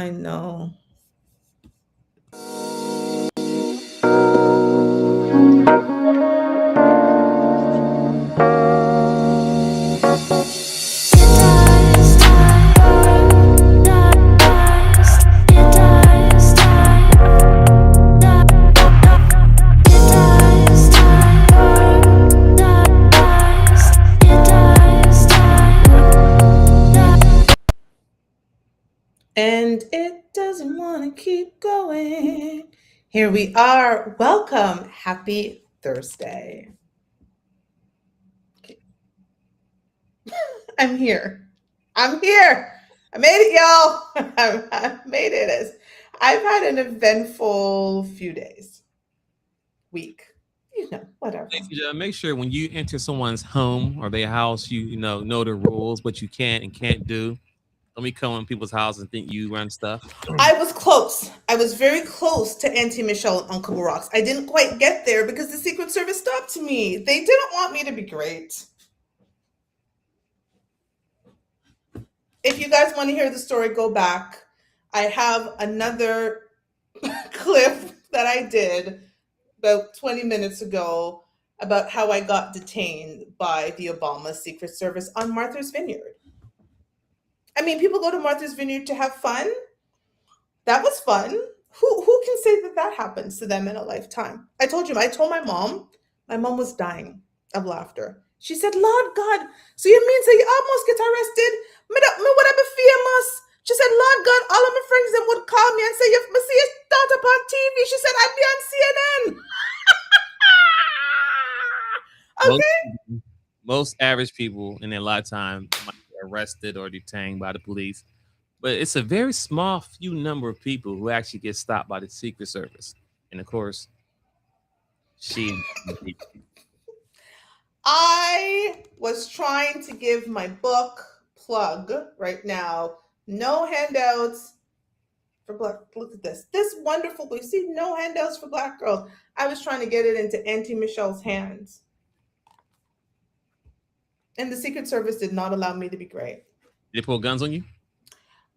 I know. And it doesn't want to keep going. Here we are. Welcome. Happy Thursday. Okay. I'm here. I'm here. I made it, y'all. I made it. I've had an eventful few days, week, whatever. Ladies and gentlemen, make sure when you enter someone's home or their house, you know the rules, what you can and can't do. Don't be coming to people's house and think you run stuff. I was close. I was very close to Auntie Michelle and Uncle Baracks. I didn't quite get there because the Secret Service stopped me. They didn't want me to be great. If you guys want to hear the story, go back. I have another clip that I did about 20 minutes ago about how I got detained by the Obama Secret Service on Martha's Vineyard. I mean, people go to Martha's Vineyard to have fun. That was fun. Who can say that that happens to them in a lifetime? I told my mom was dying of laughter. She said, Lord God, so you mean say you almost get arrested? Me would have been famous. She said, Lord God, all of my friends them would call me and say, you see your daughter up on TV. She said, I'd be on CNN. Most, Okay. most average people in their lifetime might be arrested or detained by the police, but it's a very small few number of people who actually get stopped by the Secret Service. And of course, she. I was trying to give my book plug right now. No handouts for black. Look at this. This wonderful book. You see, no handouts for black girls. I was trying to get it into Auntie Michelle's hands. And the Secret Service did not allow me to be great. Did they pull guns on you?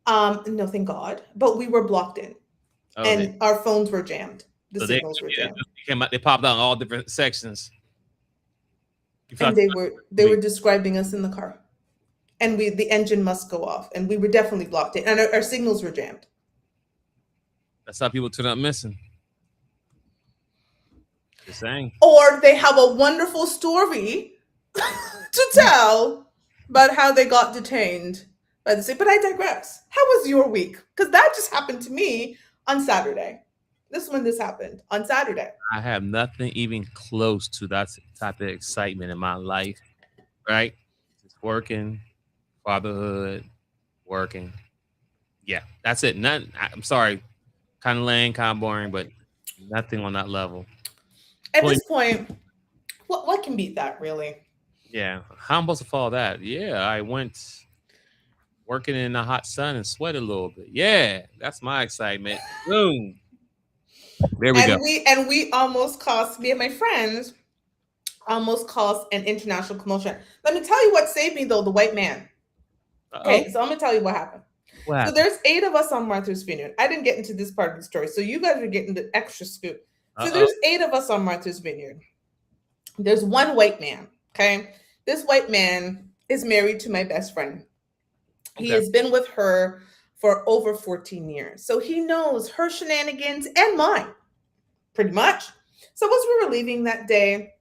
No, thank God. But we were blocked in. Oh, And our phones were jammed. The so signals were jammed. they popped out in all different sections. And they were describing us in the car. And the engine must go off. And we were definitely blocked in. And our signals were jammed. That's how people turn up missing. Just saying. Or they have a wonderful story to tell about how they got detained by the state. But I digress. How was your week? Because that just happened to me on Saturday. This happened on Saturday. I have nothing even close to that type of excitement in my life, right? Just working, fatherhood, working. Yeah, that's it. None. I'm sorry, kind of lame, kind of boring, but nothing on that level. At this point, what can beat that, really? Yeah, how am I supposed to follow that? Yeah, I went working in the hot sun and sweat a little bit. Yeah, that's my excitement. Boom. There we go. We almost cost me and my friends almost caused an international commotion. Let me tell you what saved me though, the white man. Okay, so I'm gonna tell you what happened. So there's 8 of us on Martha's Vineyard. I didn't get into this part of the story, so you guys are getting the extra scoop. So there's 8 of us on Martha's Vineyard. There's one white man. Okay, this white man is married to my best friend. He has been with her for over 14 years. So he knows her shenanigans and mine, pretty much. So as we were leaving that day,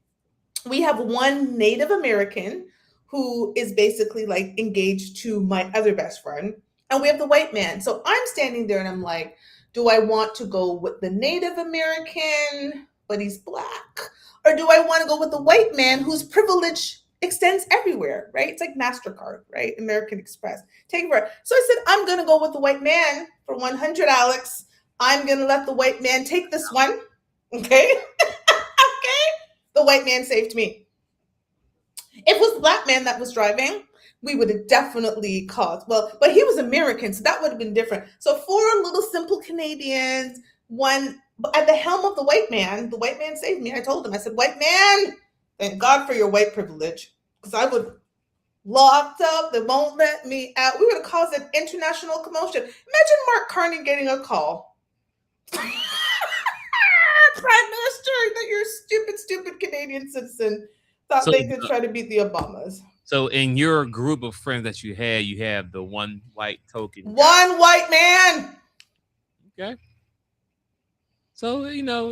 we have one Native American who is basically like engaged to my other best friend. And we have the white man. So I'm standing there and I'm like, do I want to go with the Native American, but he's black? Or do I want to go with the white man whose privilege extends everywhere, right? It's like MasterCard, right? American Express. Take it. So I said, I'm going to go with the white man for 100, Alex. I'm going to let the white man take this one. Okay? Okay? The white man saved me. If it was the black man that was driving, we would have definitely caused, but he was American, so that would have been different. So 4 little simple Canadians, one at the helm of the white man saved me. I told him, I said, white man, thank God for your white privilege, because I would locked up. They won't let me out. We're going to cause an international commotion. Imagine Mark Carney getting a call. Prime Minister, that your stupid Canadian citizen thought they could try to beat the Obamas. So in your group of friends that you have the one white token. One white man. Okay. So,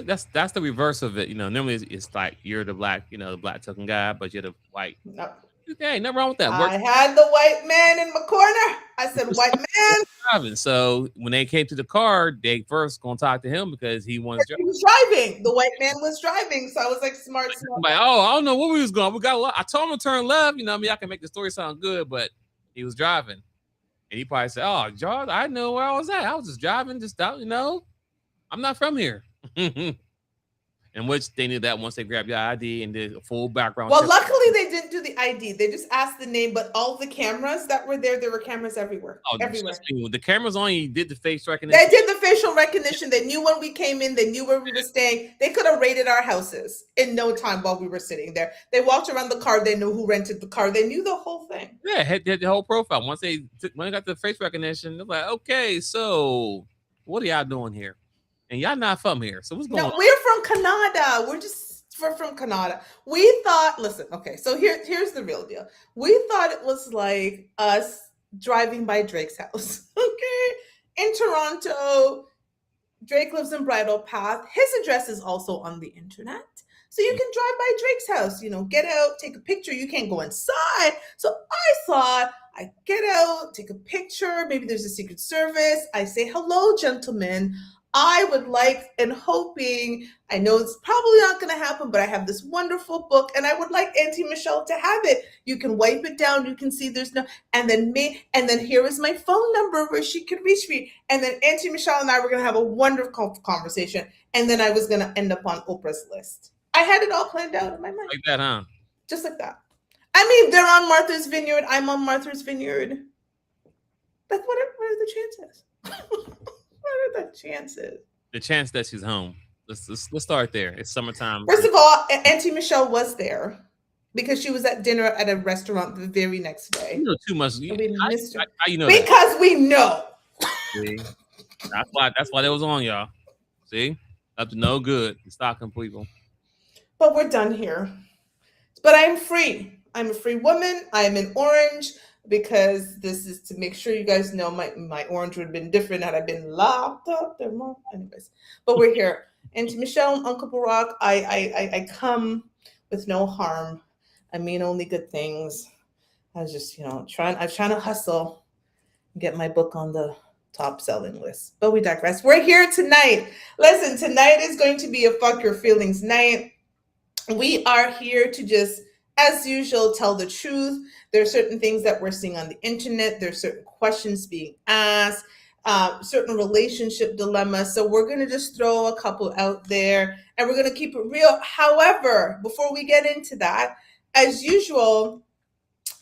that's the reverse of it. Normally it's like you're the black, the black token guy, but you're the white. No. Okay, nothing wrong with that. I had the white man in my corner. I said, white man. Driving. So when they came to the car, they first gonna talk to him because he was driving. The white man was driving. So I was like, smart. Like, I don't know where we was going. We got a lot. I told him to turn left. I can make the story sound good, but he was driving. And he probably said, oh, George, I know where I was at. I was just driving, just out, I'm not from here. In which they knew that once they grabbed your ID and did a full background. Well, luckily they didn't do the ID. They just asked the name, but all the cameras that were there were cameras everywhere. Oh, everywhere. The cameras on you did the face recognition. They did the facial recognition. They knew when we came in. They knew where we were staying. They could have raided our houses in no time while we were sitting there. They walked around the car. They knew who rented the car. They knew the whole thing. Yeah, had the whole profile. When they got the face recognition, they're like, okay, so what are y'all doing here? And y'all not from here. So what's going on? We're from Canada. We're from Canada. We thought, listen, okay, so here's the real deal. We thought it was like us driving by Drake's house. Okay. In Toronto, Drake lives in Bridle Path. His address is also on the internet. So you can drive by Drake's house, get out, take a picture. You can't go inside. So I thought I get out, take a picture. Maybe there's a Secret Service. I say, hello, gentlemen. I would like and hoping, I know it's probably not going to happen, but I have this wonderful book and I would like Auntie Michelle to have it. You can wipe it down. You can see there's no, and then here is my phone number where she could reach me. And then Auntie Michelle and I were going to have a wonderful conversation. And then I was going to end up on Oprah's list. I had it all planned out in my mind. Like that, huh? Just like that. I mean, they're on Martha's Vineyard. I'm on Martha's Vineyard. Like, what are the chances? What are the chances? The chance that she's home. Let's start there. It's summertime. First of all, Auntie Michelle was there because she was at dinner at a restaurant the very next day. You know too much. How you know because that? We know. See? That's why they was on, y'all. See? Up to no good. Stalking people. But we're done here. But I'm free. I'm a free woman. I am in orange. Because this is to make sure you guys know my orange would have been different had I been locked up there more. Anyways, but we're here. And to Michelle, Uncle Barack, I come with no harm. I mean only good things. I was just, trying to hustle and get my book on the top selling list. But we digress. We're here tonight. Listen, tonight is going to be a fuck your feelings night. We are here to just, as usual, tell the truth. There are certain things that we're seeing on the internet. There's certain questions being asked, certain relationship dilemmas. So we're going to just throw a couple out there and we're going to keep it real. However, before we get into that, as usual,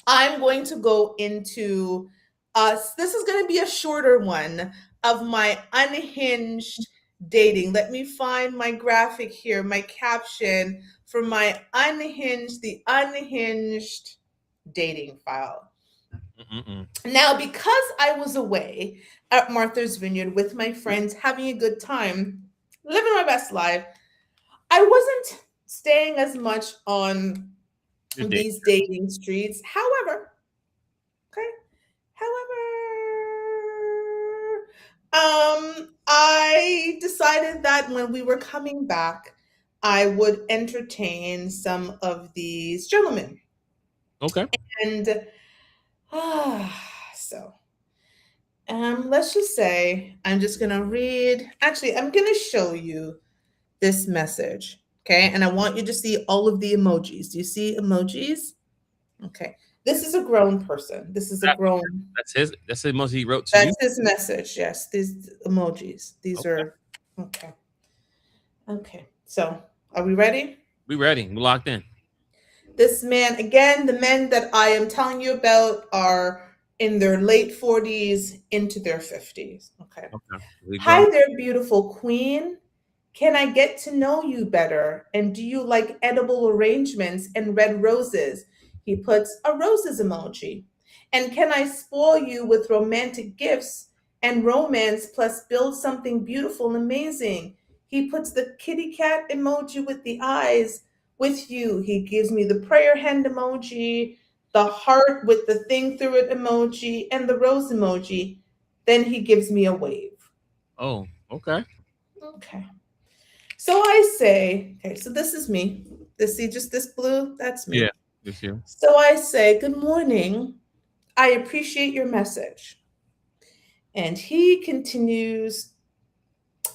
I'm going to go into this is going to be a shorter one of my unhinged dating. Let me find my graphic here, my caption for my the unhinged dating file. Now, because I was away at Martha's Vineyard with my friends, having a good time, living my best life, I wasn't staying as much on these dating streets. However, I decided that when we were coming back, I would entertain some of these gentlemen. Okay. And let's just say I'm just going to read. Actually, I'm going to show you this message. Okay. And I want you to see all of the emojis. Do you see emojis? Okay. This is a grown person. That's the emoji he wrote to That's you? His message. Yes. These emojis. These are okay. Okay. So are we ready? We ready. We're locked in. This man, again, the men that I am telling you about are in their late 40s into their 50s. Okay. Hi there, beautiful queen. Can I get to know you better? And do you like edible arrangements and red roses? He puts a roses emoji. And can I spoil you with romantic gifts and romance plus build something beautiful and amazing? He puts the kitty cat emoji with the eyes with you. He gives me the prayer hand emoji, the heart with the thing through it emoji, and the rose emoji. Then he gives me a wave. Oh, okay. Okay. So I say, okay, so this is me. See just this blue? That's me. Yeah, it's you. So I say, good morning. I appreciate your message. And he continues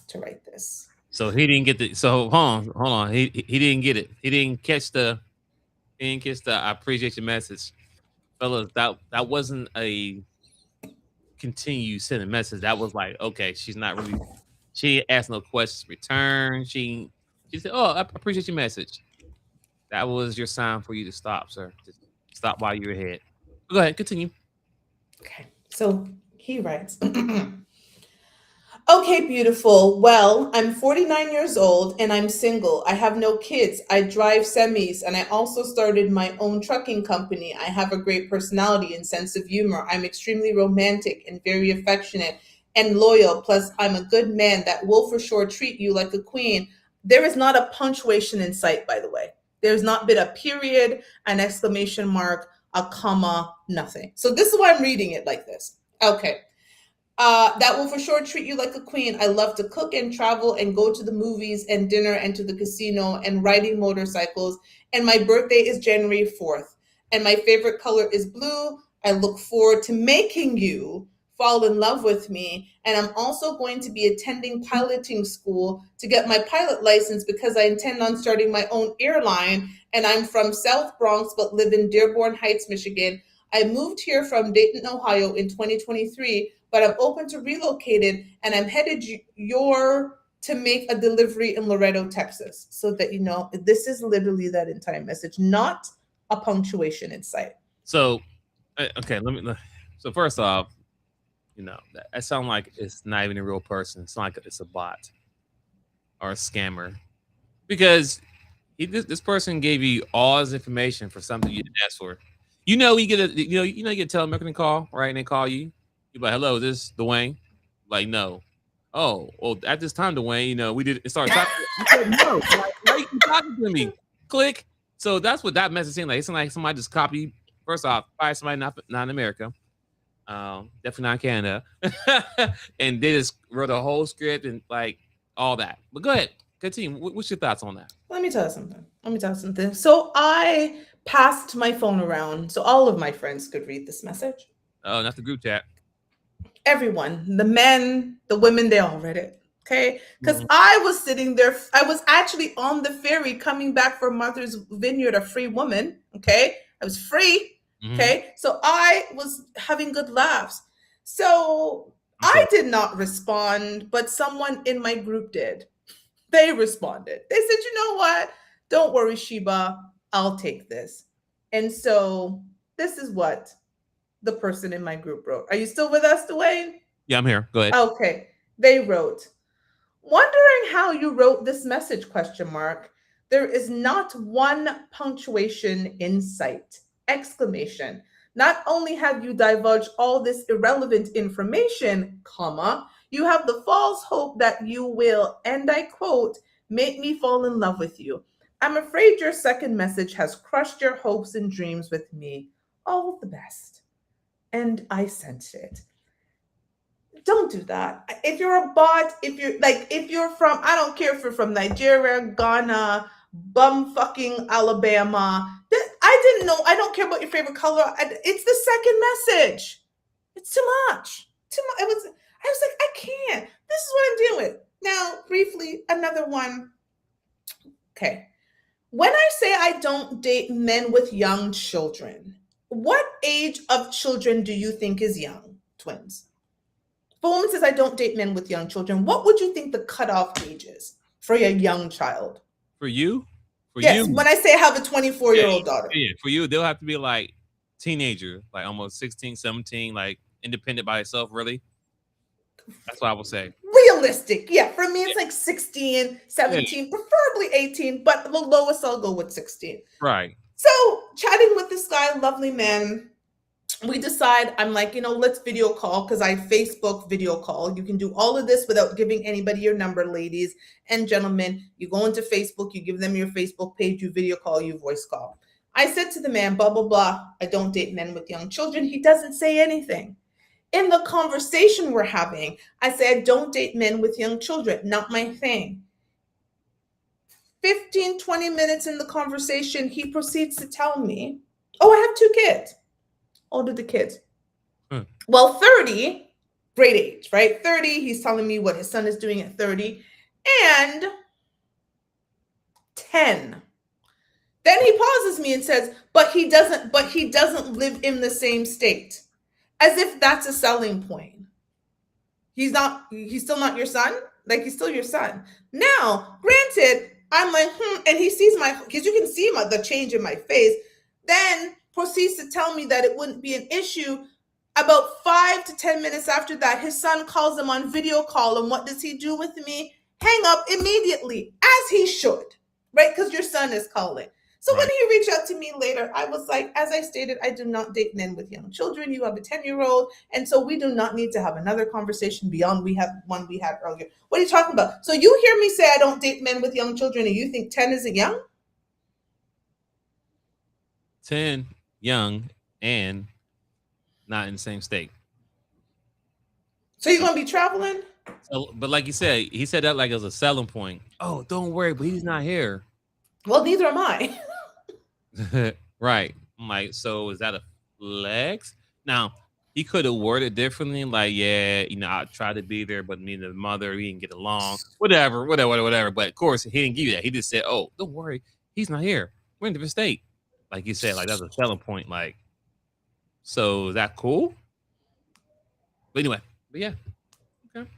to write this. So he didn't get the. So hold on. He didn't get it. He didn't catch the. He didn't catch the. I appreciate your message, fellas. That wasn't a continue sending message. That was like, okay, she's not really. She asked no questions return. She said, "Oh, I appreciate your message." That was your sign for you to stop, sir. Just stop while you're ahead. Go ahead, continue. Okay, so he writes. Okay, beautiful. Well, I'm 49 years old and I'm single. I have no kids. I drive semis and I also started my own trucking company. I have a great personality and sense of humor. I'm extremely romantic and very affectionate and loyal. Plus, I'm a good man that will for sure treat you like a queen. There is not a punctuation in sight, by the way. There's not been a period, an exclamation mark, a comma, nothing. So this is why I'm reading it like this. Okay. That will for sure treat you like a queen. I love to cook and travel and go to the movies and dinner and to the casino and riding motorcycles. And my birthday is January 4th. And my favorite color is blue. I look forward to making you fall in love with me. And I'm also going to be attending piloting school to get my pilot license because I intend on starting my own airline. And I'm from South Bronx, but live in Dearborn Heights, Michigan. I moved here from Dayton, Ohio in 2023, but I'm open to relocated and I'm headed to make a delivery in Loretto, Texas. So that you know, this is literally that entire message, not a punctuation in sight. So, okay, so first off, you know, that sounds like it's not even a real person. It's like it's a bot or a scammer because this person gave you all his information for something you didn't ask for. You know, you get a you get a telemarketing call, right? And they call you. You're like, "Hello, is this Dwayne?" Like, no. Oh, well, at this time, Dwayne, you know, we did start talking. You said no. Like, why you talking to me? Click. So that's what that message seemed like. It's like somebody just copied. First off, probably somebody not in America, definitely not Canada, and they just wrote a whole script and like all that. But go ahead, continue. What's your thoughts on that? Let me tell you something. So I passed my phone around so all of my friends could read this message. Oh, not the group chat. Everyone, the men, the women, they all read it. Okay. Because I was sitting there. I was actually on the ferry coming back from Martha's Vineyard, a free woman. Okay. I was free. Okay. So I was having good laughs. So I did not respond, but someone in my group did. They responded. They said, you know what? Don't worry, Sheba. I'll take this. And so this is what the person in my group wrote. Are you still with us, Dwayne? Yeah, I'm here. Go ahead. Okay. They wrote, wondering how you wrote this message, ? There is not one punctuation in sight, ! Not only have you divulged all this irrelevant information, you have the false hope that you will, and I quote, make me fall in love with you. I'm afraid your second message has crushed your hopes and dreams with me. All the best. And I sent it. Don't do that. If you're a bot, if you're from, I don't care if you're from Nigeria, Ghana, bumfucking Alabama. I didn't know. I don't care about your favorite color. It's the second message. It's too much. Too much. I was like, I can't. This is what I'm dealing with. Now, briefly, another one. Okay. When I say I don't date men with young children, what age of children do you think is young, twins? If a woman says I don't date men with young children, what would you think the cutoff age is for a young child? For you? Yes, when I say I have a 24-year-old daughter. Yeah, for you, they'll have to be like teenager, like almost 16, 17, like independent by itself, really. That's what I would say. Realistic. Yeah, for me, it's like 16, 17, preferably 18, but the lowest I'll go with 16. Right. So chatting with this guy, lovely man. We decide, I'm like, let's video call, because I Facebook video call. You can do all of this without giving anybody your number, ladies and gentlemen. You go into Facebook, you give them your Facebook page, you video call, you voice call. I said to the man, blah, blah, blah, I don't date men with young children. He doesn't say anything. In the conversation we're having, I say, I don't date men with young children, not my thing. 15, 20 minutes in the conversation, he proceeds to tell me, oh, I have 2 kids. Older the kids. Well, 30, great age, right? 30, he's telling me what his son is doing at 30. And 10. Then he pauses me and says, but he doesn't live in the same state. As if that's a selling point. He's still not your son? Like, he's still your son. Now, granted, I'm like, and he sees because you can see the change in my face, then proceeds to tell me that it wouldn't be an issue. About 5 to 10 minutes after that, his son calls him on video call, and what does he do with me? Hang up immediately, as he should, right? Because your son is calling. So right. When he reached out to me later, I was like, as I stated, I do not date men with young children. You have a 10-year-old, and so we do not need to have another conversation beyond one we had earlier. What are you talking about? So you hear me say I don't date men with young children, and you think 10 isn't young? 10 young and not in the same state. So you're gonna be traveling? But like you said, he said that like as a selling point. Oh, don't worry, but he's not here. Well, neither am I. Right. I'm like, so is that a flex? Now, he could have worded differently, like, yeah, I tried to be there, but me and the mother, we didn't get along. Whatever. But of course, he didn't give you that. He just said, oh, don't worry, he's not here. We're in a different state. Like you said, like that's a selling point. Like, so is that cool? But anyway, yeah. Okay.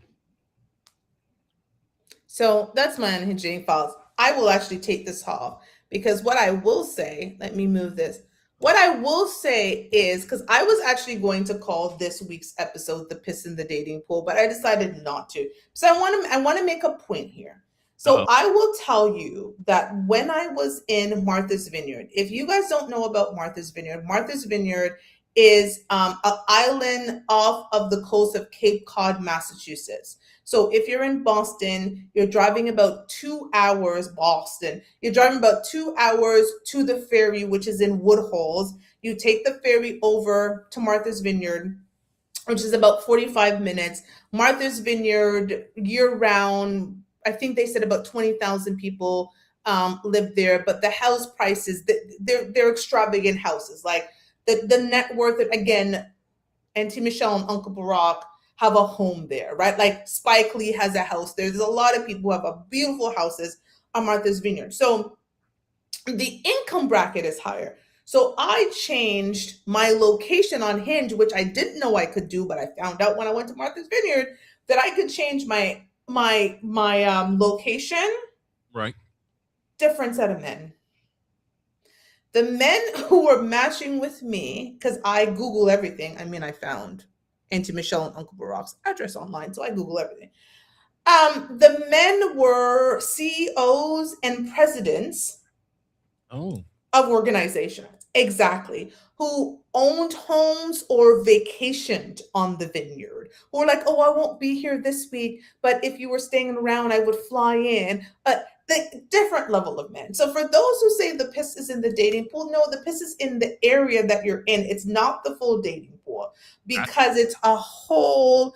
So that's my unhinging thoughts. I will actually take this off, because what I will say, let me move this. What I will say is, because I was actually going to call this week's episode "The Piss in the Dating Pool," but I decided not to. So I want to make a point here. So I will tell you that when I was in Martha's Vineyard, if you guys don't know about Martha's Vineyard is an island off of the coast of Cape Cod, Massachusetts. So if you're in Boston, you're driving about 2 hours, you're driving about 2 hours to the ferry, which is in Woodhalls. You take the ferry over to Martha's Vineyard, which is about 45 minutes. Martha's Vineyard, year round, I think they said about 20,000 people live there, but the house prices, they're extravagant houses. Like the net worth, again, Auntie Michelle and Uncle Barack have a home there, right? Like Spike Lee has a house there. There's a lot of people who have a beautiful houses on Martha's Vineyard. So the income bracket is higher. So I changed my location on Hinge, which I didn't know I could do, but I found out when I went to Martha's Vineyard that I could change my location. Right. Different set of men. The men who were matching with me, because I Google everything. I mean, I found Auntie Michelle and Uncle Barack's address online, so I Google everything. The men were CEOs and presidents of organizations, exactly, who owned homes or vacationed on the vineyard, who were like, oh, I won't be here this week, but if you were staying around, I would fly in. The different level of men. So for those who say the piss is in the dating pool, no, the piss is in the area that you're in. It's not the full dating pool, because it's a whole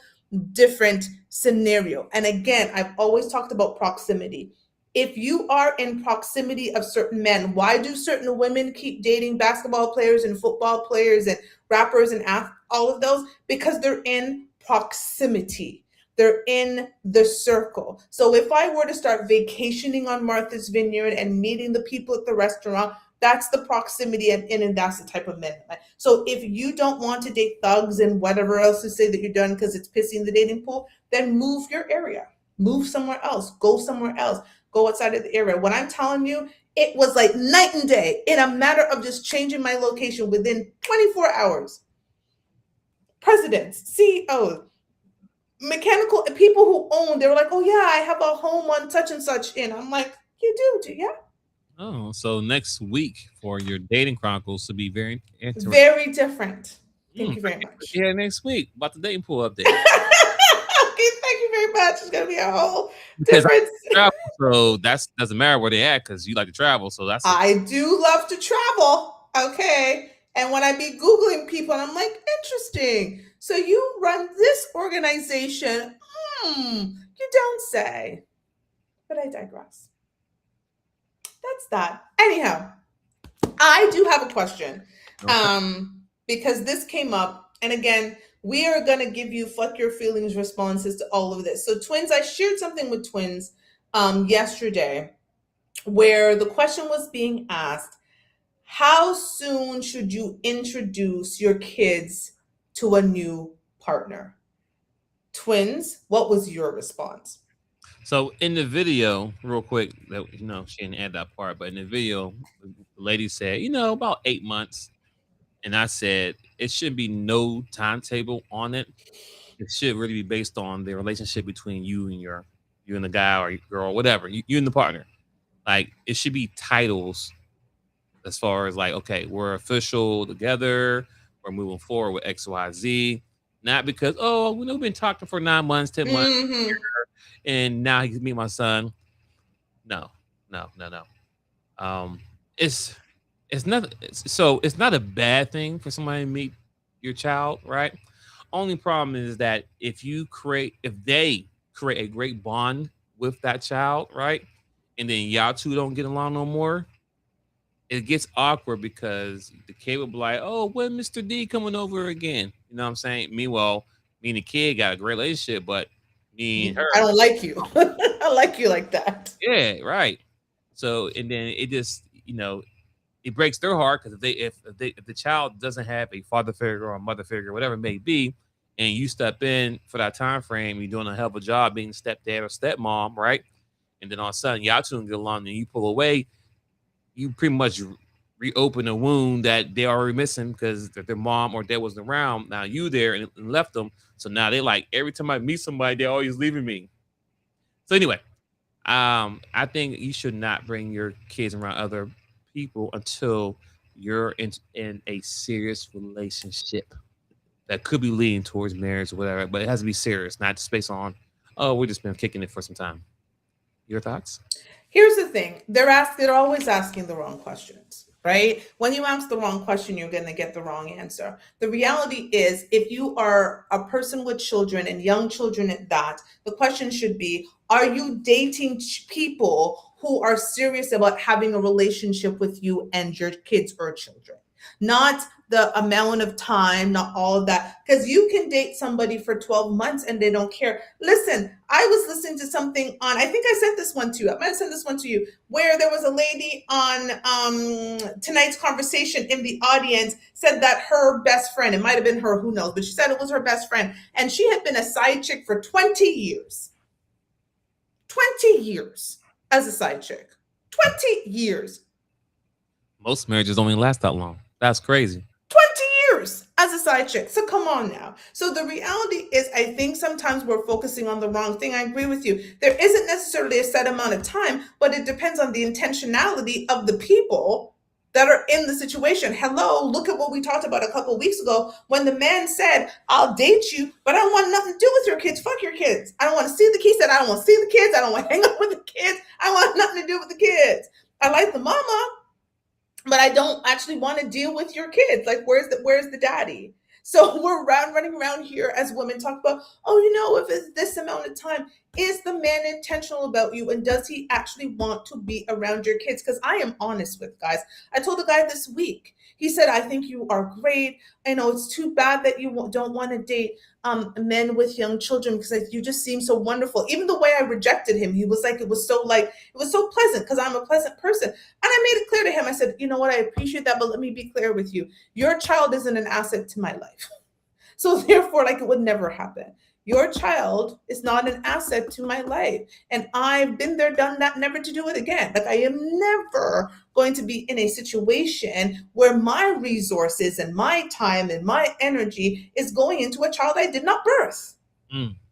different scenario. And again, I've always talked about proximity. If you are in proximity of certain men, why do certain women keep dating basketball players and football players and rappers and all of those? Because they're in proximity. They're in the circle. So if I were to start vacationing on Martha's Vineyard and meeting the people at the restaurant, that's the proximity I'm in, and that's the type of men. So if you don't want to date thugs and whatever else to say that you're done because it's pissing the dating pool, then move your area. Move somewhere else. Go somewhere else. Go outside of the area. What I'm telling you, it was like night and day in a matter of just changing my location within 24 hours. Presidents, CEOs, mechanical people who own, they were like, oh yeah, I have a home on such and such in. I'm like, you do you? Oh, so next week for your dating chronicles to be very interesting. Very different. Thank you very much. Yeah, next week about the dating pool update. Okay, thank you very much. It's gonna be a whole difference. Travel, so that's doesn't matter where they at because you like to travel. So that's I do love to travel. Okay. And when I be Googling people, I'm like, interesting. So you run this organization. You don't say. But I digress. That's that. Anyhow, I do have a question. Because this came up, and again, we are going to give you fuck your feelings responses to all of this. So twins, I shared something with twins yesterday where the question was being asked, how soon should you introduce your kids to a new partner? Twins, what was your response? So in the video, real quick, she didn't add that part, but in the video, the lady said, about 8 months. And I said, it should be no timetable on it. It should really be based on the relationship between you and the guy or your girl, whatever, you and the partner. Like, it should be titles as far as like, okay, we're official together, we're moving forward with XYZ. Not because, we've been talking for 9 months, 10 months, and now he's meeting my son. No. It's not so it's not a bad thing for somebody to meet your child, right? Only problem is that if they create a great bond with that child, right? And then y'all two don't get along no more, it gets awkward because the kid will be like, oh, when Mr. D coming over again? You know what I'm saying? Meanwhile, me and the kid got a great relationship, but me and her, I don't like you. I like you like that. Yeah, right. So, and then it just, it breaks their heart because if the child doesn't have a father figure or a mother figure, whatever it may be, and you step in for that time frame, you're doing a hell of a job being stepdad or stepmom, right? And then all of a sudden, y'all two get along and you pull away, you pretty much reopen a wound that they already missing because their mom or dad wasn't around. Now you there and left them. So now they like, every time I meet somebody, they're always leaving me. So anyway, I think you should not bring your kids around other people until you're in a serious relationship that could be leading towards marriage or whatever, but it has to be serious, not just based on, we've just been kicking it for some time. Your thoughts? Here's the thing. They're always asking the wrong questions, right? When you ask the wrong question, you're going to get the wrong answer. The reality is, if you are a person with children and young children at that, the question should be, are you dating people who are serious about having a relationship with you and your kids or children? Not the amount of time, not all of that. Because you can date somebody for 12 months and they don't care. Listen, I was listening to something on, I think I sent this one to you. I might have sent this one to you, where there was a lady on tonight's conversation in the audience said that her best friend, it might have been her, who knows, but she said it was her best friend. And she had been a side chick for 20 years. 20 years as a side chick. 20 years. Most marriages only last that long. That's crazy. 20 years as a side chick. So come on now. So the reality is, I think sometimes we're focusing on the wrong thing. I agree with you. There isn't necessarily a set amount of time, but it depends on the intentionality of the people that are in the situation. Hello, look at what we talked about a couple of weeks ago when the man said, I'll date you, but I don't want nothing to do with your kids. Fuck your kids. I don't want to see the kids. I don't want to see the kids. I don't want to hang out with the kids. I want nothing to do with the kids. I like the mama, but I don't actually want to deal with your kids. Like, where's the daddy? So we're running around here as women talk about, if it's this amount of time, is the man intentional about you? And does he actually want to be around your kids? Because I am honest with guys. I told a guy this week, he said, I think you are great. I know it's too bad that you don't want to date men with young children because you just seem so wonderful. Even the way I rejected him, he was like, it was so pleasant because I'm a pleasant person. And I made it clear to him. I said, you know what? I appreciate that, but let me be clear with you. Your child isn't an asset to my life. So therefore, it would never happen. Your child is not an asset to my life. And I've been there, done that, never to do it again. I am never going to be in a situation where my resources and my time and my energy is going into a child I did not birth.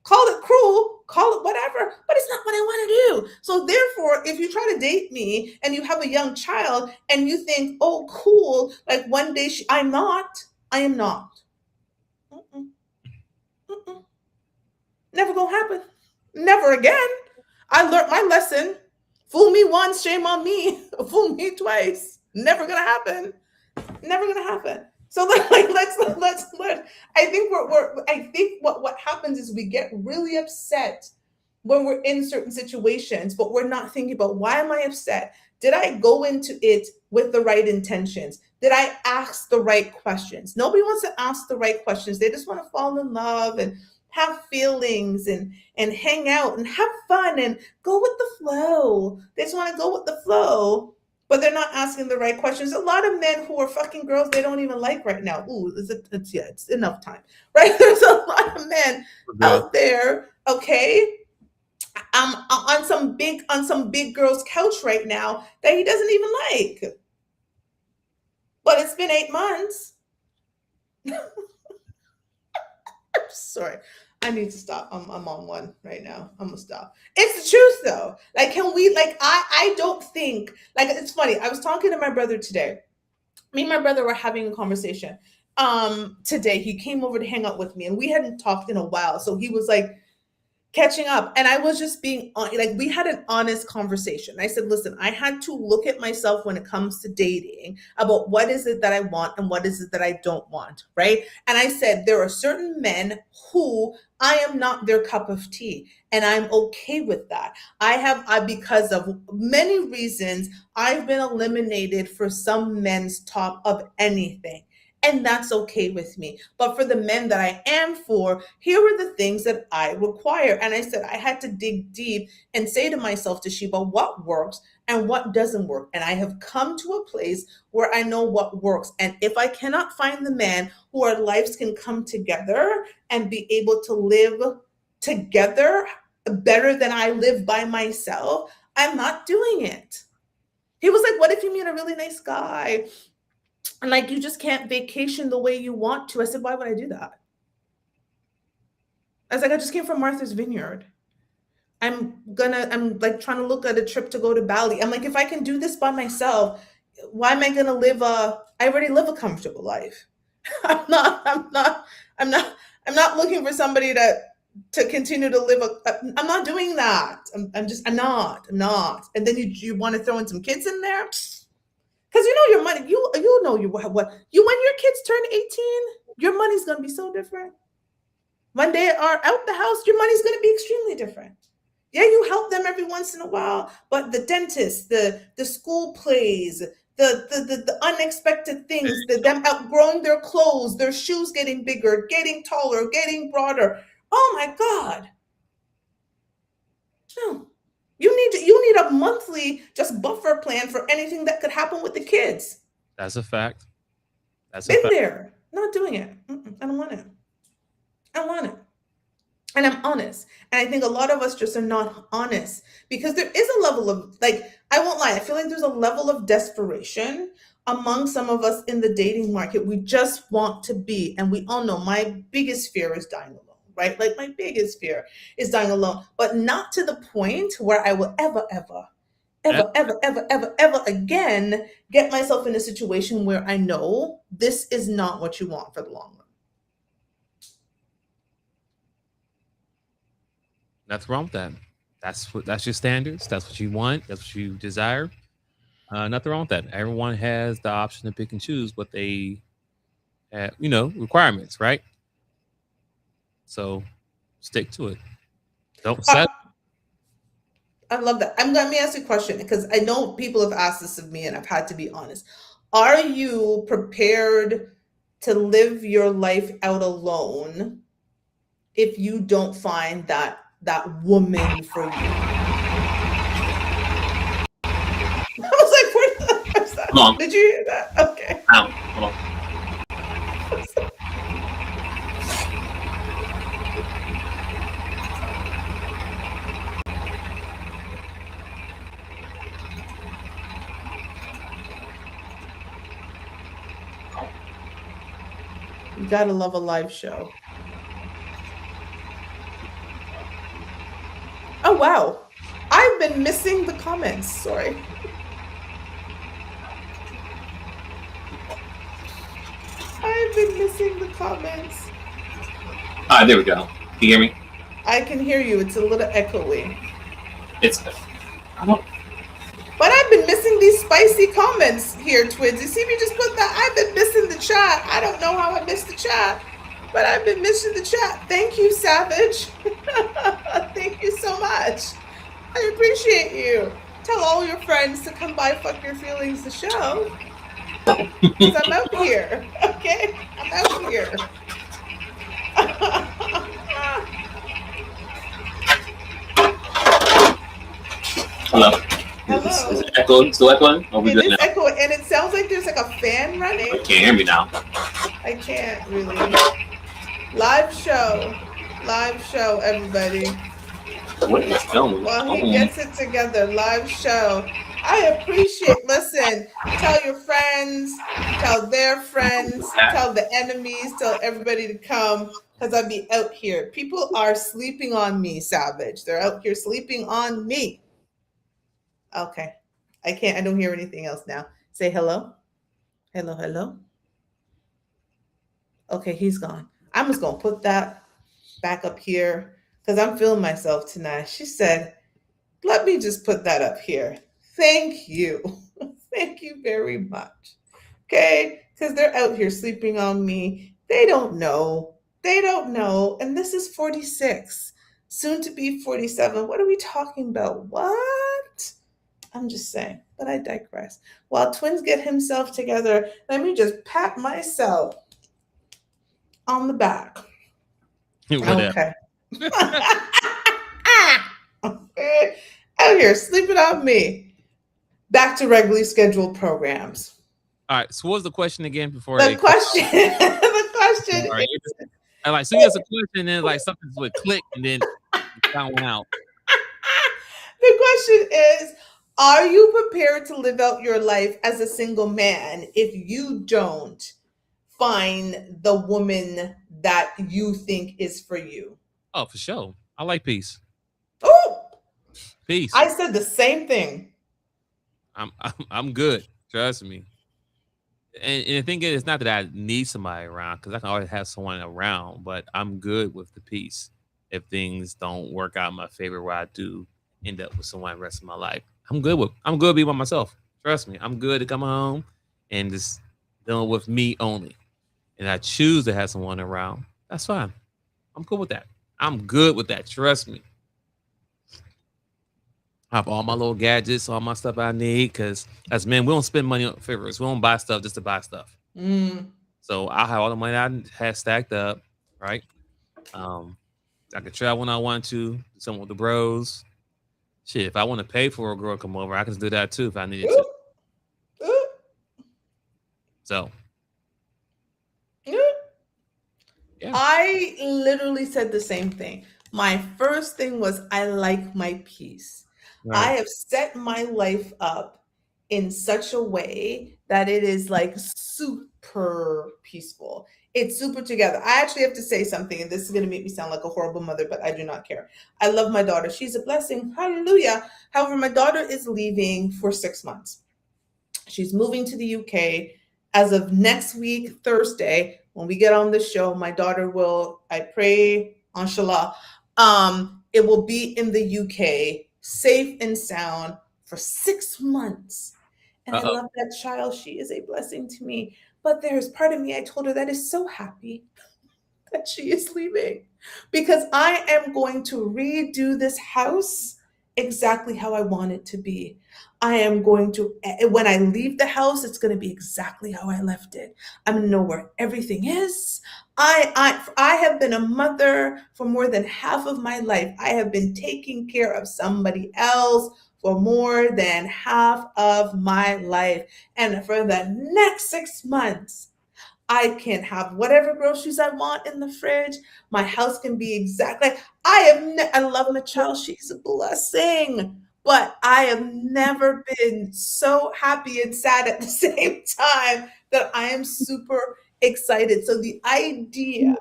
Call it cruel, call it whatever, but it's not what I want to do. So therefore, if you try to date me and you have a young child and you think, oh, cool, like one day I am not. Mm-mm. Mm-mm. Never gonna happen. Never again. I learned my lesson. Fool me once, shame on me. Fool me twice. Never gonna happen. Never gonna happen. So let's I think what happens is we get really upset when we're in certain situations, but we're not thinking about, why am I upset? Did I go into it with the right intentions? Did I ask the right questions? Nobody wants to ask the right questions. They just want to fall in love and have feelings and hang out and have fun and go with the flow. They just want to go with the flow, but they're not asking the right questions. A lot of men who are fucking girls they don't even like right now. Ooh, it's enough time, right? There's a lot of men out there, okay, on some big girl's couch right now that he doesn't even like. But it's been 8 months. I'm sorry. I need to stop. I'm on one right now. I'm gonna stop. It's the truth though. Like, can we, like, I don't think, like, it's funny. I was talking to my brother today. Me and my brother were having a conversation. Today he came over to hang out with me and we hadn't talked in a while. So he was like catching up. And I was just being like, we had an honest conversation. I said, listen, I had to look at myself when it comes to dating about what is it that I want and what is it that I don't want. Right. And I said, there are certain men who I am not their cup of tea. And I'm okay with that. Because of many reasons, I've been eliminated for some men's top of anything. And that's okay with me. But for the men that I am for, here are the things that I require. And I said, I had to dig deep and say to myself, Toshiba, what works and what doesn't work? And I have come to a place where I know what works. And if I cannot find the man who our lives can come together and be able to live together better than I live by myself, I'm not doing it. He was like, what if you meet a really nice guy? And like, you just can't vacation the way you want to. I said, why would I do that? I was like, I just came from Martha's Vineyard. I'm like trying to look at a trip to go to Bali. I'm like, if I can do this by myself, why am I going to I already live a comfortable life. I'm not looking for somebody to continue to live I'm not doing that. I'm not. And then you want to throw in some kids in there? Because your money, you know when your kids turn 18, your money's gonna be so different. When they are out the house, your money's gonna be extremely different. Yeah, you help them every once in a while, but the dentist, the school plays, the unexpected things, them outgrowing their clothes, their shoes getting bigger, getting taller, getting broader. Oh my God. No. You need a monthly just buffer plan for anything that could happen with the kids. That's a fact. Been there. Not doing it. I don't want it. And I'm honest. And I think a lot of us just are not honest because there is a level of, like, I won't lie, I feel like there's a level of desperation among some of us in the dating market. We just want to be, and we all know my biggest fear is dying alone. Right? Like, my biggest fear is dying alone, but not to the point where I will ever again get myself in a situation where I know this is not what you want for the long run. Nothing wrong with that. That's your standards. That's what you want. That's what you desire. Nothing wrong with that. Everyone has the option to pick and choose what they have, requirements, right? So stick to it. Don't set. I love that. Let me ask you a question because I know people have asked this of me and I've had to be honest. Are you prepared to live your life out alone if you don't find that woman for you? I was like, where's that? Did you hear that? Okay. Hold on. You gotta love a live show. wow. I've been missing the comments. Sorry. I've been missing the comments. There we go. Can you hear me? I can hear you. It's a little echoey. I don't. But I've been missing these spicy comments here, Twids. You see me just put that? I've been missing the chat. I don't know how I missed the chat, but I've been missing the chat. Thank you, Savage. Thank you so much. I appreciate you. Tell all your friends to come by Fuck Your Feelings, the show. Because I'm out here. Okay? I'm out here. Hello. Hello. Is it echoing? Still echoing? It is echoing, and it sounds like there's like a fan running. You can't hear me now. I can't really. Live show, everybody. What is going Well, he gets it together. Live show. I appreciate. Listen, tell your friends, tell their friends, tell the enemies, tell everybody to come because I'll be out here. People are sleeping on me, Savage. They're out here sleeping on me. Okay. I don't hear anything else now. Say hello. Hello. Okay, he's gone. I'm just going to put that back up here because I'm feeling myself tonight. She said, let me just put that up here. Thank you. Thank you very much. Okay, because they're out here sleeping on me. They don't know. And this is 46, soon to be 47. What are we talking about? What? I'm just saying, but I digress. While Twins get himself together, let me just pat myself on the back. Okay. Okay. Out here sleeping on me. Back to regularly scheduled programs. All right. So what was the question again before? The question is, like, so you ask a question, and then like something would click, and then you found one out. The question is, are you prepared to live out your life as a single man if you don't find the woman that you think is for you? Oh, for sure. I like peace. Oh, peace. I said the same thing. I'm good. Trust me. And the thing is, it's not that I need somebody around because I can always have someone around, but I'm good with the peace. If things don't work out in my favor, where I do end up with someone the rest of my life, I'm good being by myself. Trust me, I'm good to come home and just dealing with me only. And I choose to have someone around. That's fine. I'm cool with that. I'm good with that. Trust me. I have all my little gadgets, all my stuff I need, because as men, we don't spend money on favors. We don't buy stuff just to buy stuff. So I have all the money I had stacked up, right? I can travel when I want to, some with the bros. Shit, if I want to pay for a girl to come over, I can do that too if I needed to. So, yeah. I literally said the same thing. My first thing was I like my peace. Right. I have set my life up in such a way that it is like super peaceful. It's super together. I actually have to say something, and this is going to make me sound like a horrible mother, but I do not care. I love my daughter. She's a blessing. Hallelujah. However, my daughter is leaving for 6 months. She's moving to the UK. As of next week, Thursday, when we get on the show, my daughter will, I pray, inshallah, it will be in the UK, safe and sound for 6 months. And I love that child. She is a blessing to me. But there's part of me, I told her, that is so happy that she is leaving because I am going to redo this house exactly how I want it to be. I am going to, when I leave the house, it's going to be exactly how I left it. I'm going to know where everything is. I have been a mother for more than half of my life. I have been taking care of somebody else for more than half of my life. And for the next 6 months, I can have whatever groceries I want in the fridge. My house can be exactly. I love my child. She's a blessing. But I have never been so happy and sad at the same time that I am super excited. So the idea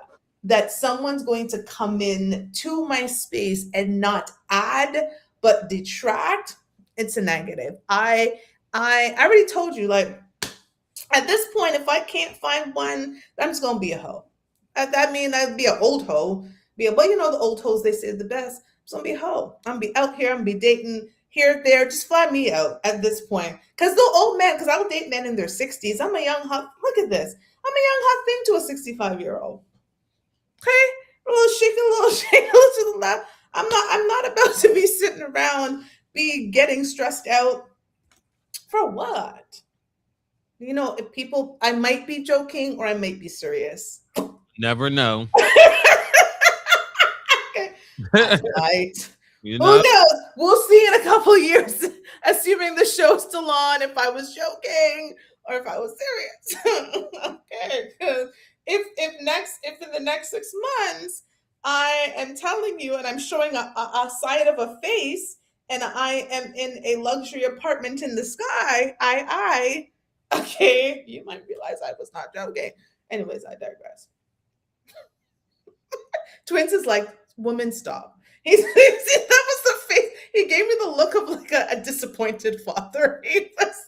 that someone's going to come in to my space and not add but detract, it's a negative. I already told you, like, at this point, if I can't find one, I'm just gonna be a hoe. That mean I'd be an old hoe. But you know the old hoes, they say the best. I'm just gonna be a hoe. I'm gonna be out here. I'm gonna be dating here, there. Just fly me out at this point. Cause the old men, cause I will date men in their 60s. I'm a young hot. Look at this. I'm a young hot thing to a 65-year-old. Okay, a little shake, a little to the left. I'm not about to be sitting around, be getting stressed out. For what? You know, if people, I might be joking or I might be serious. Never know. Okay. Right. You know? Who knows? We'll see in a couple of years, assuming the show's still on, if I was joking or if I was serious. Okay. Because if in the next 6 months I am telling you and I'm showing a side of a face and I am in a luxury apartment in the sky, okay, you might realize I was not joking. Anyways, I digress. Twins is like, woman, stop. That was the face. He gave me the look of like a disappointed father. He was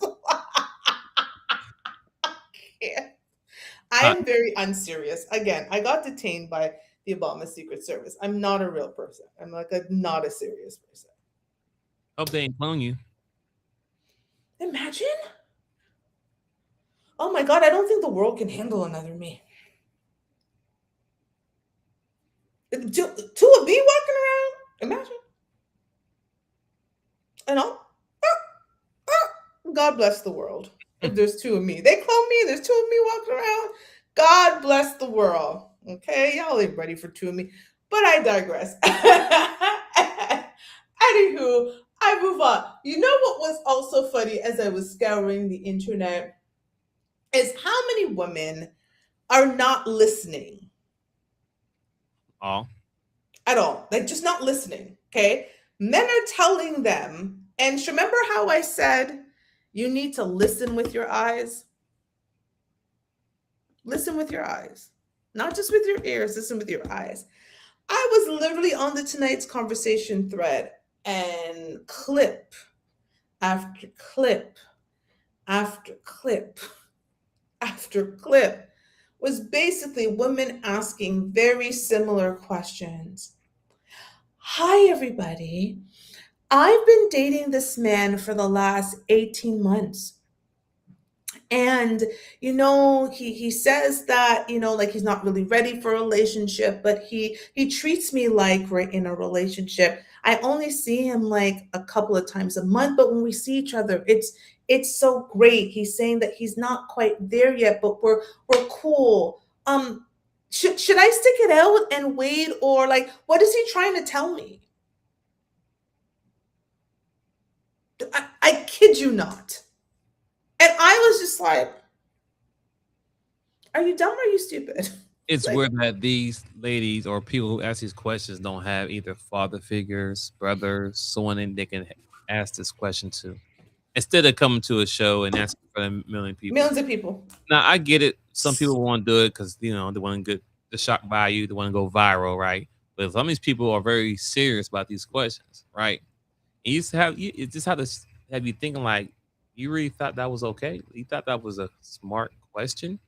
like, I am very unserious. Again, I got detained by the Obama Secret Service. I'm not a real person. I'm like not a serious person. Hope they ain't clone you. Imagine. Oh my God, I don't think the world can handle another me. Two of me walking around, imagine. And all. God bless the world. If there's two of me. They clone me, there's two of me walking around. God bless the world. Okay, y'all ain't ready for two of me. But I digress. Anywho, I move on. You know what was also funny as I was scouring the internet is how many women are not listening. All. At all. Like just not listening. Okay. Men are telling them, and remember how I said you need to listen with your eyes? Listen with your eyes. Not just with your ears, listen with your eyes. I was literally on the Tonight's Conversation thread and clip after clip after clip after clip was basically women asking very similar questions. Hi, everybody. I've been dating this man for the last 18 months. And, you know, he says that, you know, like he's not really ready for a relationship, but he treats me like we're in a relationship. I only see him like a couple of times a month, but when we see each other, it's so great. He's saying that he's not quite there yet, but we're cool. Should I stick it out and wait, or like what is he trying to tell me? I kid you not. And I was just like, are you dumb or are you stupid? It's like, weird that these ladies or people who ask these questions don't have either father figures, brothers, someone they can ask this question to. Instead of coming to a show and asking for a million people. Millions of people. Now, I get it. Some people want to do it because, you know, they want to get the shock value. They want to go viral, right? But some of these people are very serious about these questions, right? And you just have to have you thinking like, you really thought that was okay? You thought that was a smart question?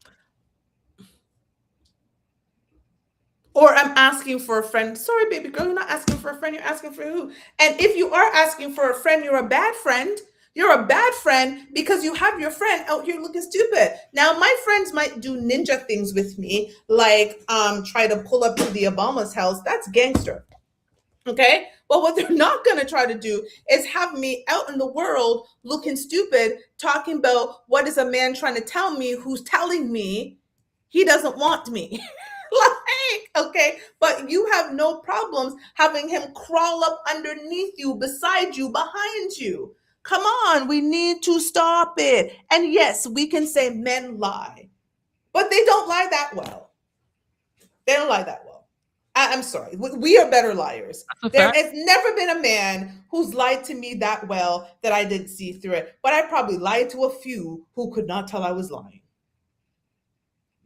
Or I'm asking for a friend. Sorry, baby girl, you're not asking for a friend. You're asking for who? And if you are asking for a friend, you're a bad friend. You're a bad friend because you have your friend out here looking stupid. Now, my friends might do ninja things with me, like try to pull up to the Obama's house. That's gangster. Okay? But what they're not going to try to do is have me out in the world looking stupid, talking about what is a man trying to tell me who's telling me he doesn't want me. Like, okay, but you have no problems having him crawl up underneath you, beside you, behind you. Come on, we need to stop it. And yes, we can say men lie, but they don't lie that well. They don't lie that well. I'm sorry. We are better liars. There has never been a man who's lied to me that well that I didn't see through it. But I probably lied to a few who could not tell I was lying.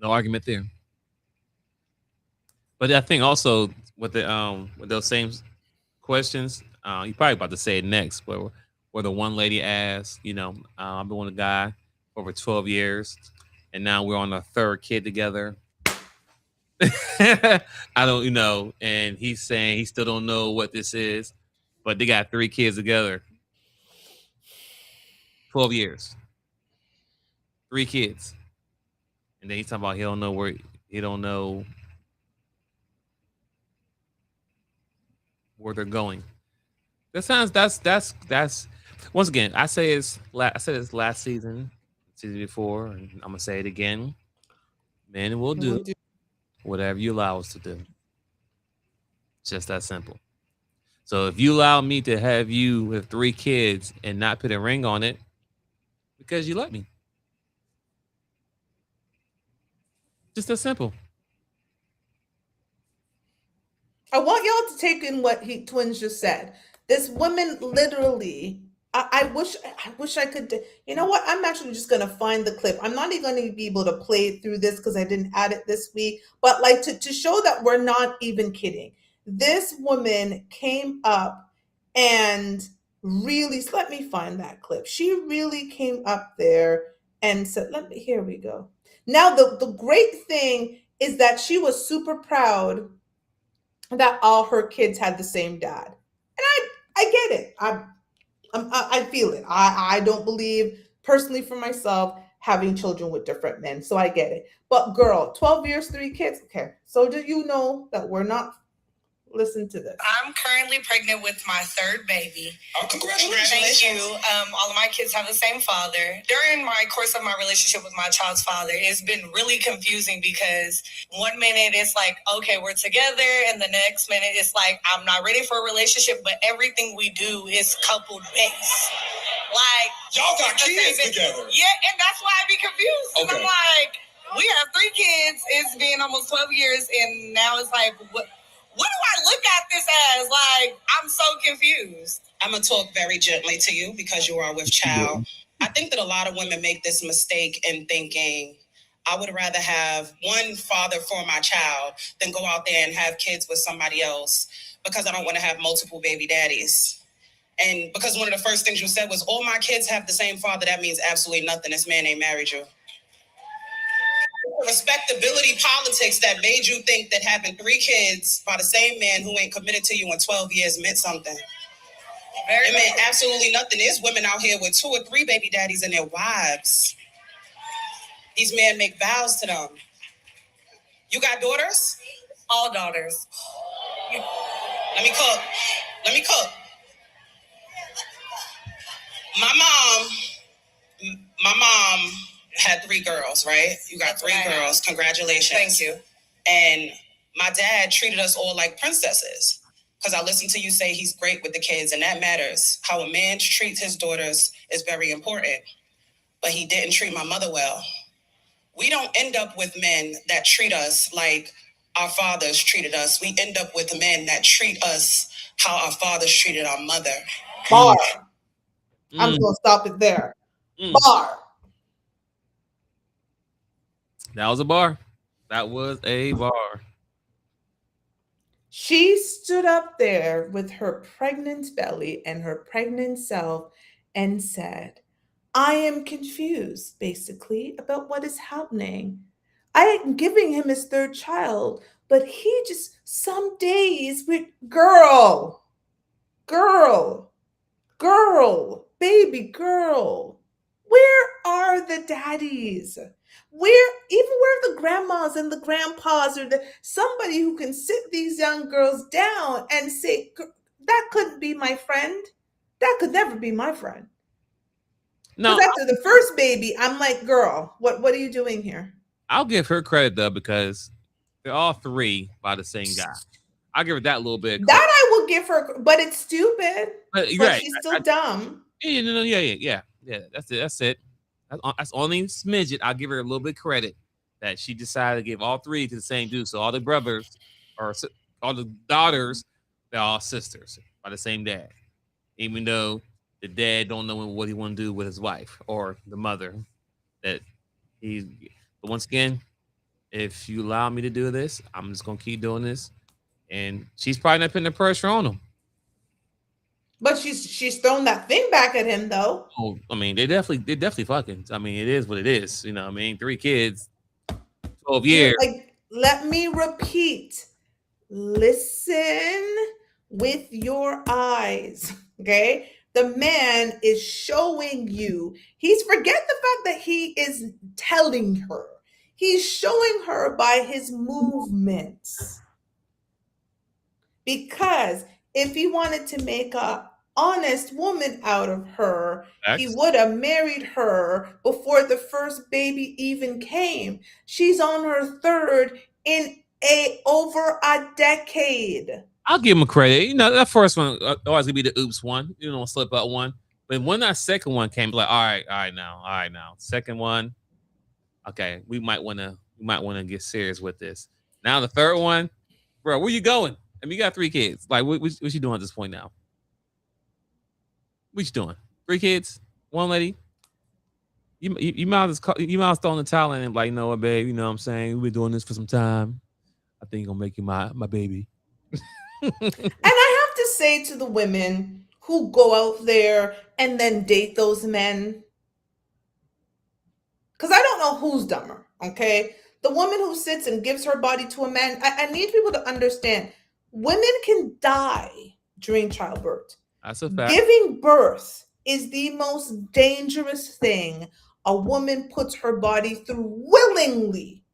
No argument there. But I think also with those same questions, you probably about to say it next, but where the one lady asked, I've been with a guy for over 12 years, and now we're on our third kid together. I don't, and he's saying he still don't know what this is, but they got 3 kids together. 12 years. 3 kids. And then he's talking about he don't know where they're going. That's once again, I said it's last season before, and I'm gonna say it again. Men will do whatever you allow us to do. Just that simple. So if you allow me to have you with 3 kids and not put a ring on it, because you let me. Just that simple. I want y'all to take in what Twins just said. This woman literally, I wish I could. You know what? I'm actually just gonna find the clip. I'm not even going to be able to play through this because I didn't add it this week. But like to show that we're not even kidding. This woman came up and really, let me find that clip. She really came up there and said, here we go. Now the great thing is that she was super proud that all her kids had the same dad. And I get it. I feel it. I don't believe personally for myself having children with different men. So I get it. But girl, 12 years, 3 kids. Okay. So do you know that we're not? Listen to this. I'm currently pregnant with my 3rd baby. Oh, congratulations. Thank you. All of my kids have the same father. During my course of my relationship with my child's father, it's been really confusing because one minute it's like, okay, we're together. And the next minute it's like, I'm not ready for a relationship, but everything we do is coupled based. Like, y'all got kids together. Yeah, and that's why I be confused. Okay. I'm like, we have 3 kids. It's been almost 12 years. And now it's like, what do I look at this as? Like, I'm so confused. I'm going to talk very gently to you because you are with child. I think that a lot of women make this mistake in thinking, I would rather have one father for my child than go out there and have kids with somebody else because I don't want to have multiple baby daddies. And because one of the first things you said was, all my kids have the same father, that means absolutely nothing. This man ain't married you. Respectability politics that made you think that having 3 kids by the same man who ain't committed to you in 12 years meant something. It meant absolutely nothing. There's women out here with 2 or 3 baby daddies and their wives. These men make vows to them. You got daughters? All daughters. Let me cook. My mom had 3 girls, right? You got 3 girls. Congratulations. Thank you. And my dad treated us all like princesses because I listened to you say he's great with the kids, and that matters. How a man treats his daughters is very important. But he didn't treat my mother well. We don't end up with men that treat us like our fathers treated us. We end up with men that treat us how our fathers treated our mother. Bar. I'm going to stop it there. Bar. That was a bar. That was a bar. She stood up there with her pregnant belly and her pregnant self and said, I am confused, basically, about what is happening. I am giving him his 3rd child, but he just, some days with girl, baby girl. Where are the daddies? Where are the grandmas and the grandpas or somebody who can sit these young girls down and say, that couldn't be my friend. That could never be my friend. No. Because after the first baby, I'm like, girl, what are you doing here? I'll give her credit though, because they're all 3 by the same guy. I'll give her that little bit. That I will give her, but it's stupid. But right. She's still dumb. Yeah. That's it. That's only smidget. I'll give her a little bit of credit that she decided to give all 3 to the same dude. So all the brothers or all the daughters, they're all sisters by the same dad. Even though the dad don't know what he want to do with his wife or the mother. But once again, if you allow me to do this, I'm just gonna keep doing this. And she's probably not putting the pressure on him. But she's thrown that thing back at him though. Oh, I mean, they definitely fucking. I mean, it is what it is. You know what I mean? 3 kids, 12 years. Like, let me repeat. Listen with your eyes. Okay? The man is showing you. Forget the fact that he is telling her. He's showing her by his movements. Because if he wanted to make a honest woman out of her, he would have married her before the first baby even came. She's on her 3rd in over a decade. I'll give him a credit. You know, that first one always gonna be the oops one, slip up one. But when that second one came, like, all right now. Second one, okay, we might wanna get serious with this. Now the third one, bro, where you going? I mean, you got 3 kids. Like, what you doing at this point now? What you doing? 3 kids, 1 lady. You might as well throw in the towel and like, you know what, babe? You know what I'm saying? We've been doing this for some time. I think you're gonna make you my baby. And I have to say to the women who go out there and then date those men, because I don't know who's dumber. Okay, the woman who sits and gives her body to a man. I need people to understand. Women can die during childbirth. That's a fact. Giving birth is the most dangerous thing a woman puts her body through willingly.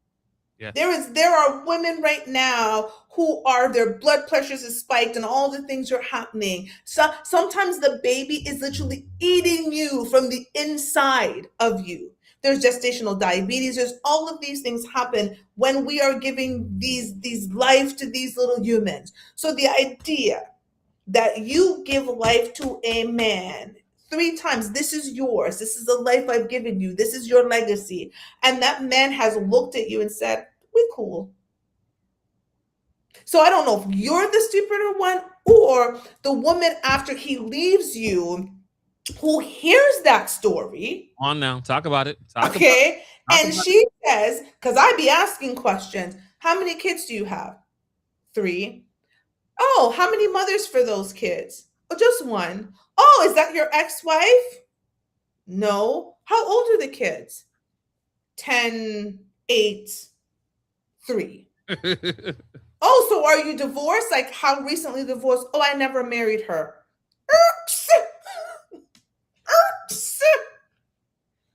Yeah. There are women right now who their blood pressures is spiked and all the things are happening. So sometimes the baby is literally eating you from the inside of you. There's gestational diabetes. There's all of these things happen when we are giving these life to these little humans. So the idea that you give life to a man 3 times, this is yours. This is the life I've given you. This is your legacy. And that man has looked at you and said, we cool. So I don't know if you're the stupider one or the woman after he leaves you who hears that story. On now, talk about it. She says, because I be asking questions, how many kids do you have? 3. Oh, how many mothers for those kids? Oh, just 1. Oh, is that your ex-wife? No. How old are the kids? 10, 8, 3. Oh, so are you divorced? Like, how recently divorced? Oh, I never married her.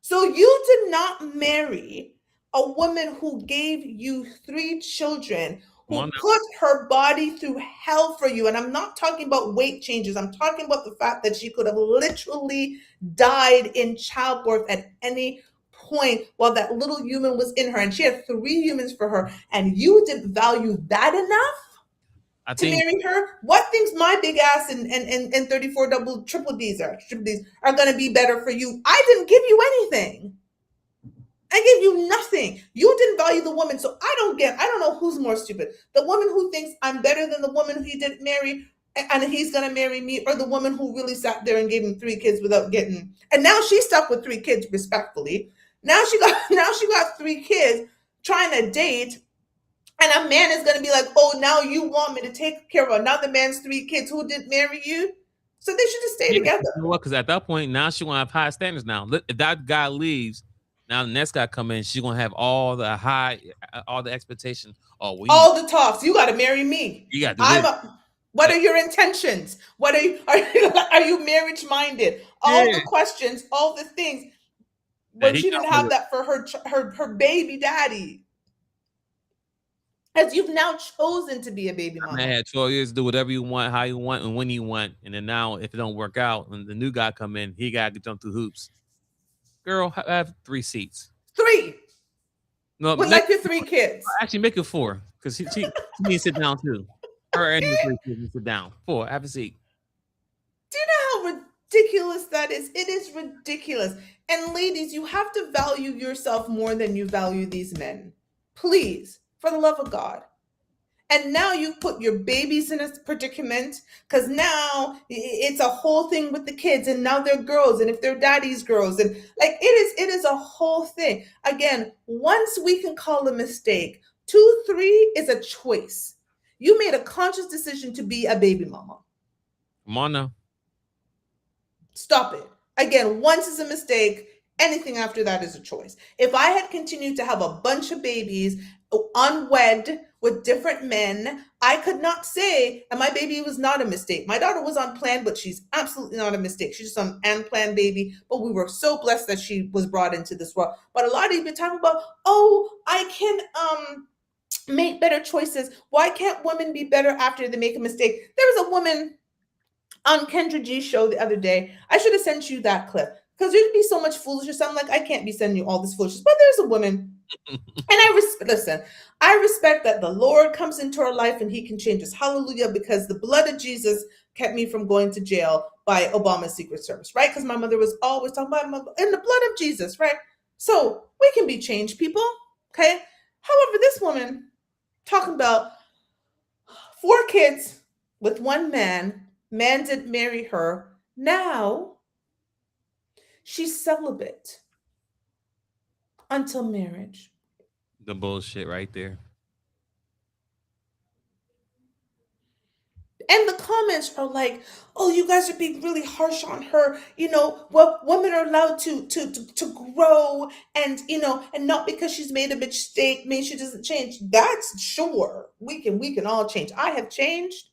So you did not marry a woman who gave you 3 children, who put her body through hell for you. And I'm not talking about weight changes. I'm talking about the fact that she could have literally died in childbirth at any point while that little human was in her. And she had 3 humans for her. And you didn't value that enough to marry her? What things my big ass and 34 triple D's are going to be better for you? I didn't give you anything. I gave you nothing. You didn't value the woman. So I don't know who's more stupid. The woman who thinks I'm better than the woman he didn't marry and he's going to marry me, or the woman who really sat there and gave him 3 kids without getting, and now she's stuck with 3 kids respectfully. Now she got 3 kids trying to date. And a man is going to be like, oh, now you want me to take care of another man's 3 kids who didn't marry you? So they should just stay together. You know what? Because at that point, now she want to have high standards now. If that guy leaves, now the next guy come in, she's going to have all the expectations. All the talks. You got to marry me. You got to what are your intentions? What are you marriage minded? All the questions, all the things. But she didn't have that for her baby daddy. Because you've now chosen to be a baby mama. I had 12 years to do whatever you want, how you want, and when you want. And then now, if it don't work out, and the new guy come in, he got to jump through hoops. Girl, I have 3 seats. 3. No, with like your 3 kids. Actually, make it 4 because she needs to sit down too. Her and her 3 kids need to sit down. 4, have a seat. Do you know how ridiculous that is? It is ridiculous. And ladies, you have to value yourself more than you value these men. Please. For the love of God. And now you put your babies in a predicament because now it's a whole thing with the kids, and now they're girls, and if they're daddy's girls, and like it is a whole thing. Again, once we can call a mistake, 2, 3 is a choice. You made a conscious decision to be a baby mama. Come on now. Stop it. Again, once is a mistake. Anything after that is a choice. If I had continued to have a bunch of babies unwed with different men, I could not say, and my baby was not a mistake. My daughter was unplanned, but she's absolutely not a mistake. She's just an unplanned baby, but we were so blessed that she was brought into this world. But a lot of you been talking about, oh, I can make better choices. Why can't women be better after they make a mistake? There was a woman on Kendra G's show the other day. I should have sent you that clip because there'd be so much foolishness. I'm like, I can't be sending you all this foolishness. But there's a woman, and I respect that the Lord comes into our life and he can change us. Hallelujah, because the blood of Jesus kept me from going to jail by Obama's Secret Service, right? Because my mother was always talking about in the blood of Jesus, right? So we can be changed people, okay? However, this woman talking about 4 kids with 1 man. Man didn't marry her. Now she's celibate until marriage. The bullshit right there. And the comments are like, oh, you guys are being really harsh on her. You know, well, women are allowed to grow, and, you know, and not because she's made a mistake means she doesn't change. That's sure. We can all change. I have changed.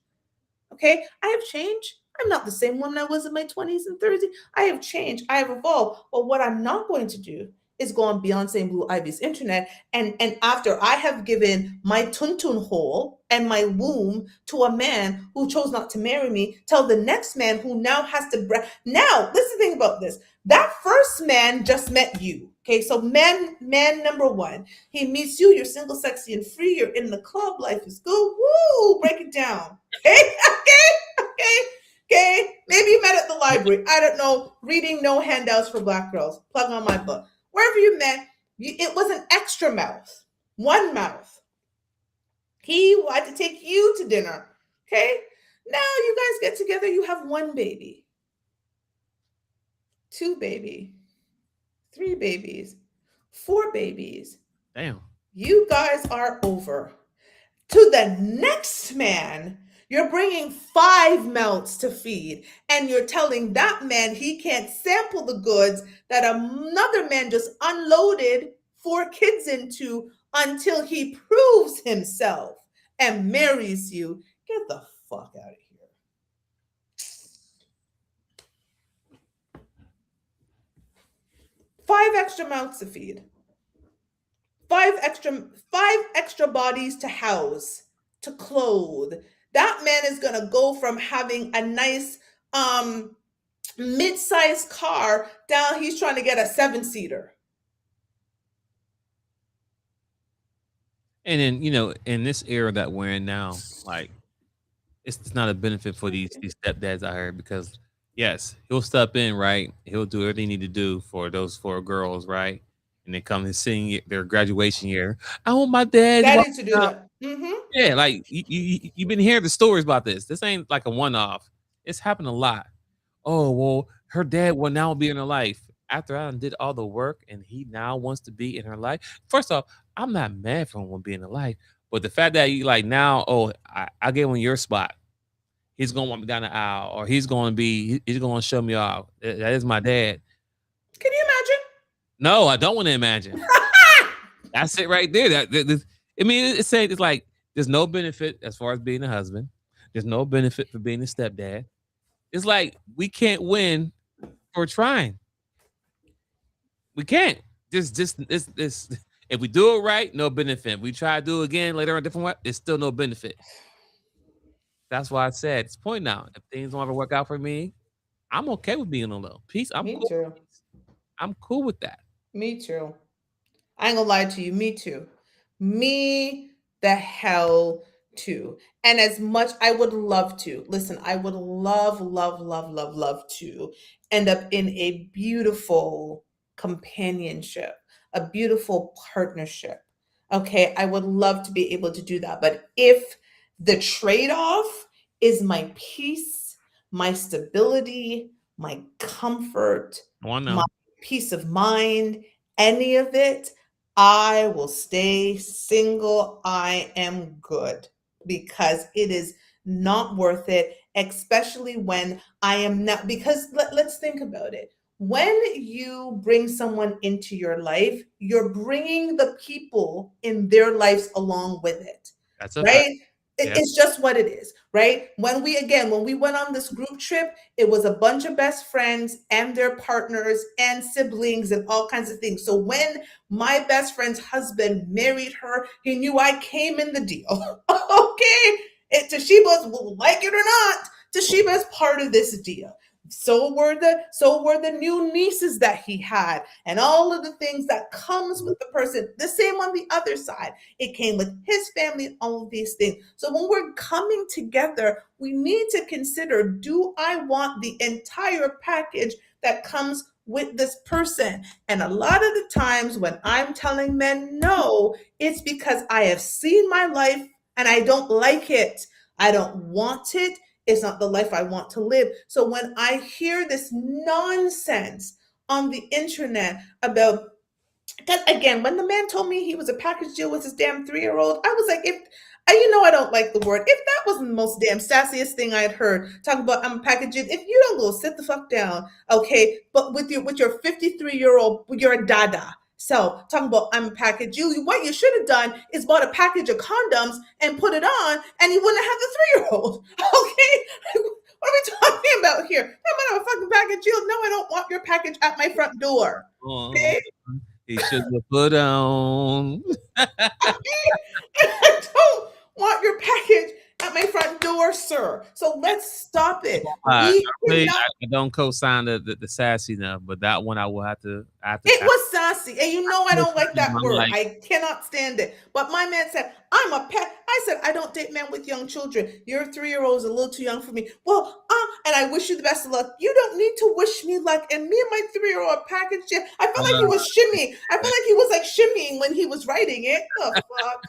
Okay, I have changed. I'm not the same woman I was in my 20s and 30s. I have changed. I have evolved. But what I'm not going to do is go on Beyonce and Blue Ivy's internet and after I have given my tuntun hole and my womb to a man who chose not to marry me, tell the next man who now has to now, listen to the thing about this. That first man just met you. Okay, so man number 1, he meets you, you're single, sexy, and free, you're in the club, life is good. Woo! Break it down. Okay, okay. Maybe you met at the library. I don't know, reading No Handouts for Black Girls. Plug on my book. Wherever you met, it was an extra mouth. 1 mouth. He wanted to take you to dinner. Okay, now you guys get together, you have 1 baby, 2 baby, 3 babies, 4 babies. Damn. You guys are over. To the next man, you're bringing 5 mouths to feed, and you're telling that man he can't sample the goods that another man just unloaded 4 kids into until he proves himself and marries you. Get the fuck out of here. Five extra mouths to feed. 5 extra bodies to house, to clothe. That man is going to go from having a nice mid-sized car down, he's trying to get a 7-seater. And then, you know, in this era that we're in now, like, it's not a benefit for these stepdads out here because, yes, he'll step in, right? He'll do everything he need to do for those 4 girls, right? And they come and sing their graduation year. I want my dad. Daddy to do that. Mm-hmm. Yeah, like you've been hearing the stories about this. This ain't like a one-off. It's happened a lot. Oh, well, her dad will now be in her life. After I did all the work and he now wants to be in her life. First off, I'm not mad for him being in life. But the fact that you like now, oh, I gave him your spot. He's going to want me down the aisle, or he's going to show me off. That is my dad. Can you imagine? No, I don't want to imagine. That's it right there. I mean, it's saying it's like there's no benefit as far as being a husband. There's no benefit for being a stepdad. It's like we can't win for trying. We can't. This. If we do it right, no benefit. We try to do it again later on a different way, it's still no benefit. That's why I said it's point now. If things don't ever work out for me, I'm okay with being alone. Peace. Me too. I'm cool with that. Me too. I ain't gonna lie to you. Me too. Me the hell too. And as much I would love to, listen, I would love to end up in a beautiful companionship, a beautiful partnership. Okay. I would love to be able to do that. But if The trade-off is my peace, my stability, my comfort, my peace of mind, any of it. I will stay single. I am good, because it is not worth it, especially when I am not, because let's think about it. When you bring someone into your life, you're bringing the people in their lives along with it. That's right. It's just what it is, right? When we went on this group trip, it was a bunch of best friends and their partners and siblings and all kinds of things. So when my best friend's husband married her, he knew I came in the deal. Okay, Toshiba's, like it or not, Toshiba's part of this deal. So were the new nieces that he had, and all of the things that comes with the person. The same on the other side. It came with his family and all of these things. So when we're coming together, we need to consider, do I want the entire package that comes with this person? And a lot of the times when I'm telling men no, it's because I have seen my life and I don't like it. I don't want it. It's not the life I want to live. So when I hear this nonsense on the internet about, because again, when the man told me he was a package deal with his damn 3-year-old, I was like, I don't like the word. If that wasn't the most damn sassiest thing I had heard, talking about I'm a package deal, if you don't go sit the fuck down, okay? But with your 53-year-old, you're a dada. So talking about I'm a package deal, what you should have done is bought a package of condoms and put it on, and you wouldn't have the 3-year-old. Okay, what are we talking about here? I'm not a fucking package deal. No, I don't want your package at my front door. Okay? He should have put on. I don't want your package at my front door, sir. So let's stop it. I don't co-sign the sassy enough, but that one I will have to. It was sassy, and I don't like that word. I cannot stand it. But my man said, "I'm a pet." I said, "I don't date men with young children. Your 3-year-old is a little too young for me." Well, and I wish you the best of luck. You don't need to wish me luck. And me and my 3-year-old package. I felt like he was shimmying. I felt like he was like shimmying when he was writing it. The fuck.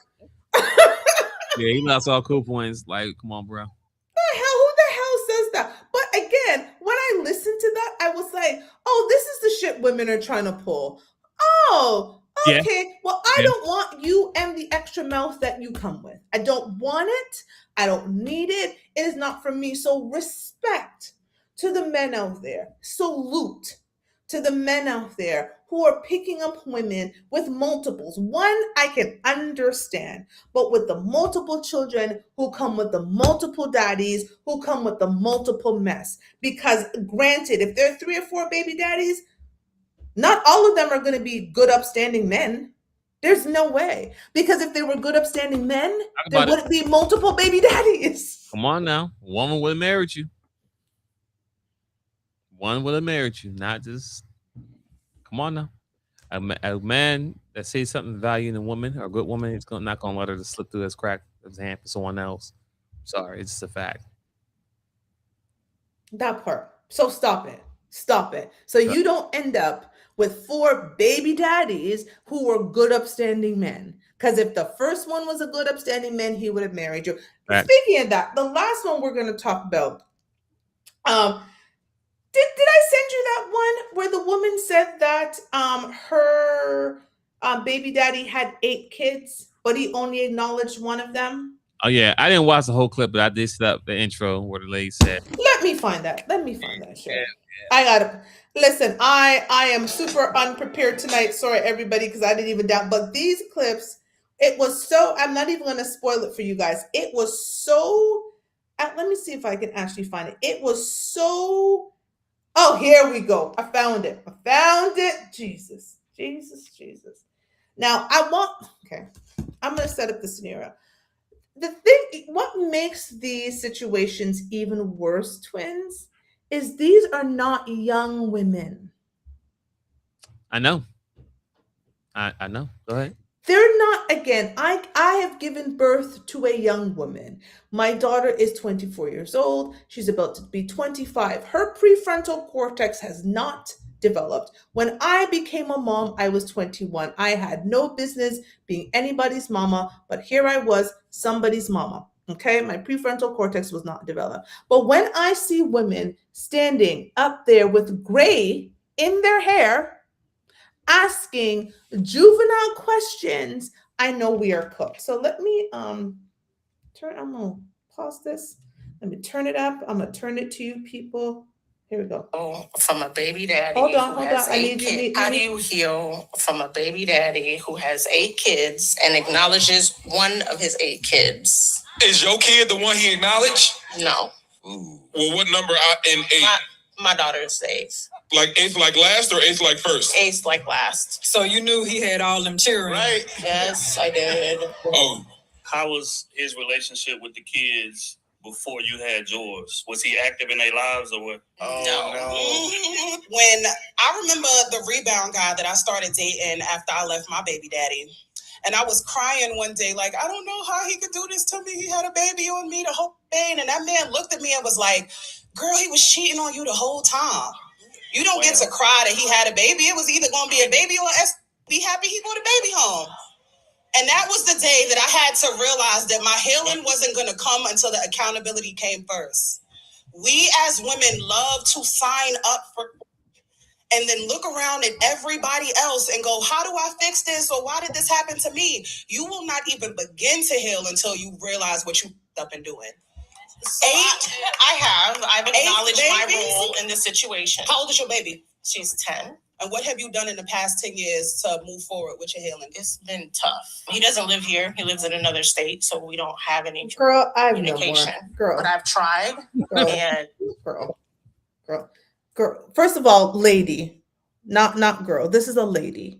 Yeah, he lost all cool points. Like, come on, bro. Who the hell says that? But again, when I listened to that, I was like, oh, this is the shit women are trying to pull. Oh, okay. Yeah. Well, I don't want you and the extra mouth that you come with. I don't want it. I don't need it. It is not for me. So respect to the men out there. Salute to the men out there who are picking up women with multiples. One, I can understand, but with the multiple children who come with the multiple daddies, who come with the multiple mess. Because granted, if there are 3 or 4 baby daddies, not all of them are going to be good, upstanding men. There's no way. Because if they were good, upstanding men, there wouldn't be multiple baby daddies. Come on now. Woman would have married you. One would have married you, not just... Come on now. A man that says something valuing a woman or a good woman is not going to let her to slip through his crack of his hand for someone else. Sorry, it's just a fact. That part. So stop it. Stop it. So you don't end up with 4 baby daddies who were good, upstanding men. Because if the first one was a good, upstanding man, he would have married you. Right. Speaking of that, the last one we're going to talk about, Did I send you that one where the woman said that her baby daddy had 8 kids, but he only acknowledged one of them? Oh, yeah. I didn't watch the whole clip, but I did set up the intro where the lady said. Let me find that shit. Yeah. I gotta listen. I am super unprepared tonight. Sorry, everybody, because I didn't even doubt. But these clips, it was so. I'm not even going to spoil it for you guys. It was so. Let me see if I can actually find it. It was so. Oh, here we go. I found it. Jesus. Now okay. I'm going to set up the scenario. What makes these situations even worse, twins, is these are not young women. I know. I know. Go ahead. They're not, again, I have given birth to a young woman. My daughter is 24 years old. She's about to be 25. Her prefrontal cortex has not developed. When I became a mom, I was 21. I had no business being anybody's mama, but here I was, somebody's mama. Okay, my prefrontal cortex was not developed. But when I see women standing up there with gray in their hair, asking juvenile questions, I know we are cooked. So let me I'm gonna pause this. Let me turn it up. I'm gonna turn it to you people. Here we go. Oh, from a baby daddy. Hold on. How do you heal from a baby daddy who has 8 kids and acknowledges one of his 8 kids? Is your kid the one he acknowledged? No. Ooh. Well, what number in 8? My daughter is 8th. Like 8th like last or 8th like first? 8th like last. So you knew he had all them children, right? Yes, I did. Oh. How was his relationship with the kids before you had yours? Was he active in their lives or what? No. When I remember the rebound guy that I started dating after I left my baby daddy, and I was crying one day, like, I don't know how he could do this to me. He had a baby on me the whole day. And that man looked at me and was like, girl, he was cheating on you the whole time. You don't get to cry that he had a baby. It was either going to be a baby or be happy he brought a baby home. And that was the day that I had to realize that my healing wasn't going to come until the accountability came first. We as women love to sign up for and then look around at everybody else and go, how do I fix this? Or why did this happen to me? You will not even begin to heal until you realize what you up and doing. So I've acknowledged my role in the situation. How old is your baby? She's 10. And what have you done in the past 10 years to move forward with your healing? It's been tough. He doesn't live here. He lives in another state, so we don't have any Girl, I have no more. communication. Girl, But I've tried. girl, And girl. First of all, lady, not girl. This is a lady.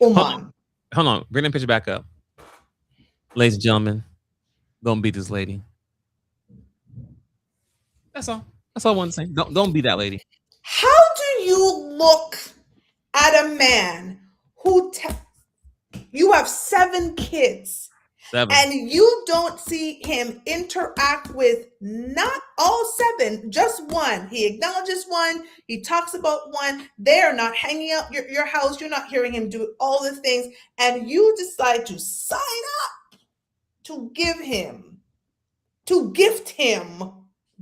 Oman. Hold on. Bring that picture back up. Ladies and gentlemen, gonna beat this lady. That's all. That's all I want to say. Don't be that lady. How do you look at a man who you have 7 kids 7. and you don't see him interact with not all 7, just one? He acknowledges one, he talks about one, they're not hanging out your house, you're not hearing him do all the things, and you decide to sign up to gift him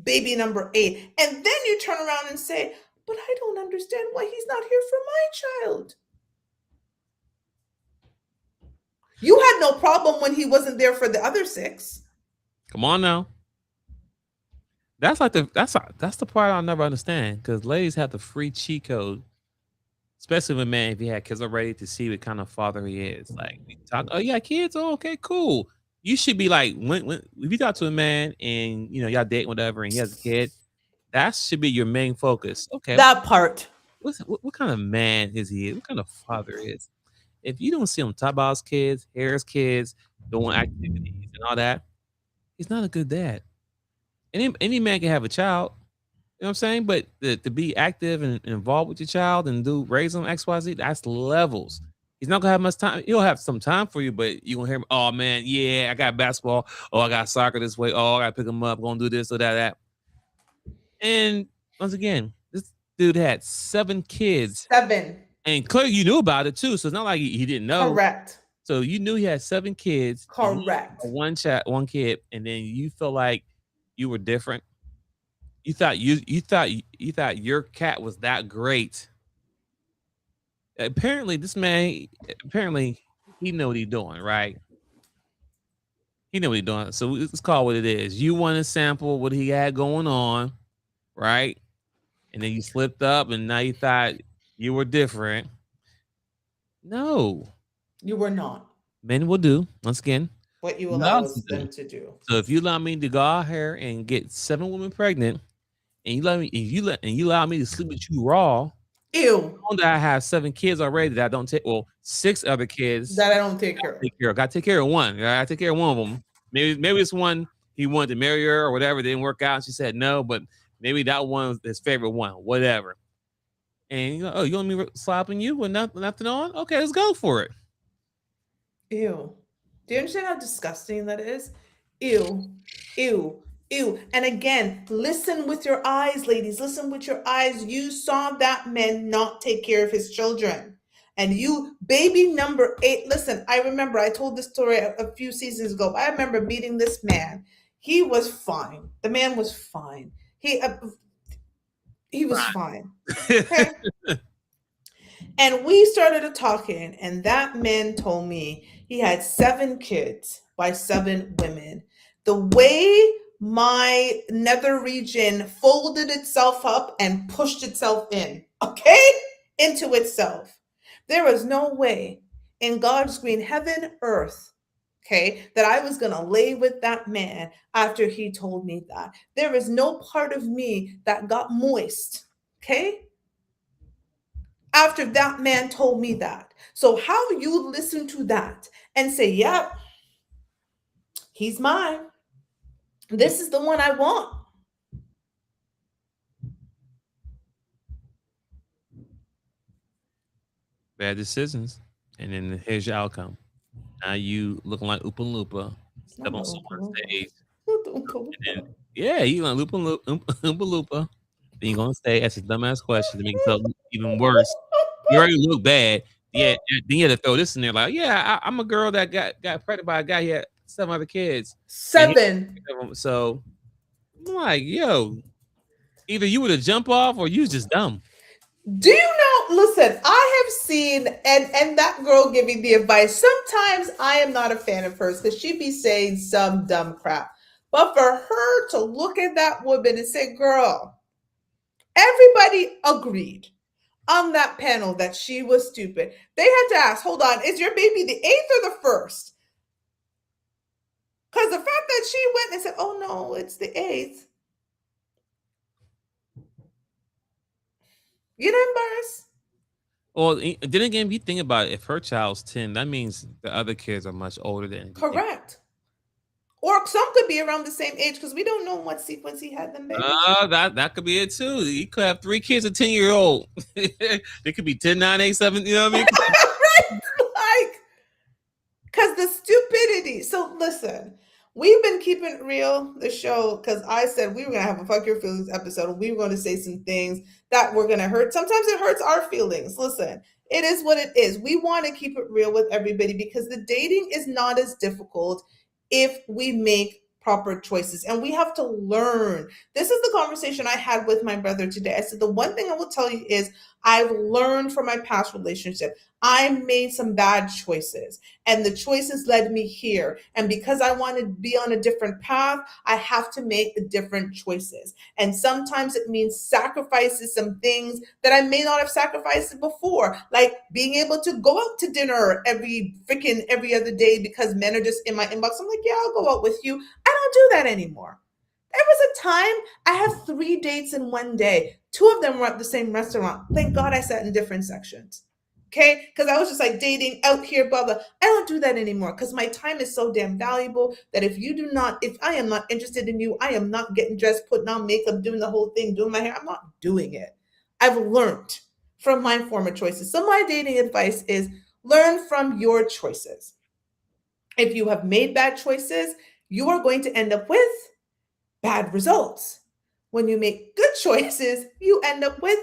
baby number 8. And then you turn around and say, but I don't understand why he's not here for my child. You had no problem when he wasn't there for the other 6. Come on now. That's the part I'll never understand, because ladies have the free cheat code, especially when man, if he had kids already, to see what kind of father he is. Like, we talk, oh yeah, kids, oh okay, cool. You should be like, when if you talk to a man and y'all dating whatever and he has a kid, that should be your main focus. Okay, That part. what kind of man is he? What kind of father is? If you don't see him talk about his kids, hair his kids, doing activities and all that, he's not a good dad. Any man can have a child, you know what I'm saying? But to be active and involved with your child and raise them XYZ, that's levels. He's not gonna have much time. He'll have some time for you, but you gonna hear him, oh man, yeah, I got basketball. Oh, I got soccer this way. Oh, I gotta pick him up, gonna do this or that. And once again, this dude had 7 kids. 7. And clearly you knew about it too. So it's not like he didn't know. Correct. So you knew he had 7 kids. Correct. One kid, and then you feel like you were different. You thought your cat was that great. Apparently, this man, he know what he's doing, right? He know what he's doing. So let's call it what it is. You want to sample what he had going on, right? And then you slipped up, and now you thought you were different. No, You were not. men will do once again. What you allow Nonsense. them to do. So if you allow me to go out here and get 7 women pregnant, and you allow me to sleep with you raw, Ew. that I have 7 kids already that I don't take. Well, 6 other kids That I don't take care of. Got to take care of one. I take care of one of them. Maybe it's one he wanted to marry her or whatever. It didn't work out. She said no, but maybe that one was his favorite one. Whatever. And oh, you want me slapping you with nothing on? Okay, let's go for it. Ew. Do you understand how disgusting that is? Ew. Ew. Ew. And again, listen with your eyes, ladies. Listen with your eyes. You saw that man not take care of his children. And you, baby number 8, listen, I remember I told this story a few seasons ago. I remember meeting this man. He was fine. The man was fine. He was fine. Okay? And we started talking, and that man told me he had 7 kids by 7 women. The way my nether region folded itself up and pushed itself in, okay, into itself. There was no way in God's green heaven, earth, okay, that I was going to lay with that man after he told me that. There is no part of me that got moist, okay, after that man told me that. So how you listen to that and say, yep, he's mine. This is the one I want. Bad decisions. And then here's your outcome. Now you looking like Oompa Loompa. Step on someone's stage. Yeah, you like Oompa Loompa. Then you're going to say, ask a dumbass question to make yourself even worse. You already look bad. Yeah, then you have to throw this in there like, yeah, I'm a girl that got pregnant by a guy who had 7 other kids. 7. So I'm like, yo, either you would have jumped off or you was just dumb. Do you know, listen, I have seen, and that girl giving the advice, sometimes I am not a fan of hers because she be saying some dumb crap. But for her to look at that woman and say, girl, everybody agreed on that panel that she was stupid. They had to ask, hold on, is your baby the 8th or the 1st? Because the fact that she went and said, oh no, it's the 8th. You know, embarrassed? Well, then again, if you think about it, if her child's 10, that means the other kids are much older than. Correct. Or some could be around the same age because we don't know what sequence he had them babies. That could be it too. He could have 3 kids, a 10-year-old. They could be 10, 9, 8, 7. You know what I mean? Right? Like, because the stupidity. So listen, we've been keeping it real, the show, because I said we were going to have a Fuck Your Feelings episode. And we were going to say some things that were going to hurt. Sometimes it hurts our feelings. Listen, it is what it is. We want to keep it real with everybody because the dating is not as difficult if we make proper choices, and we have to learn. This is the conversation I had with my brother today. I said, the one thing I will tell you is I've learned from my past relationship. I made some bad choices and the choices led me here. And because I want to be on a different path, I have to make different choices. And sometimes it means sacrifices some things that I may not have sacrificed before, like being able to go out to dinner every other day because men are just in my inbox. I'm like, yeah, I'll go out with you. I don't do that anymore. There was a time I had 3 dates in one day. 2 of them were at the same restaurant. Thank God I sat in different sections. Okay, because I was just like dating out here, blah, blah. I don't do that anymore because my time is so damn valuable that if I am not interested in you, I am not getting dressed, putting on makeup, doing the whole thing, doing my hair. I'm not doing it. I've learned from my former choices. So my dating advice is learn from your choices. If you have made bad choices, you are going to end up with bad results. When you make good choices, you end up with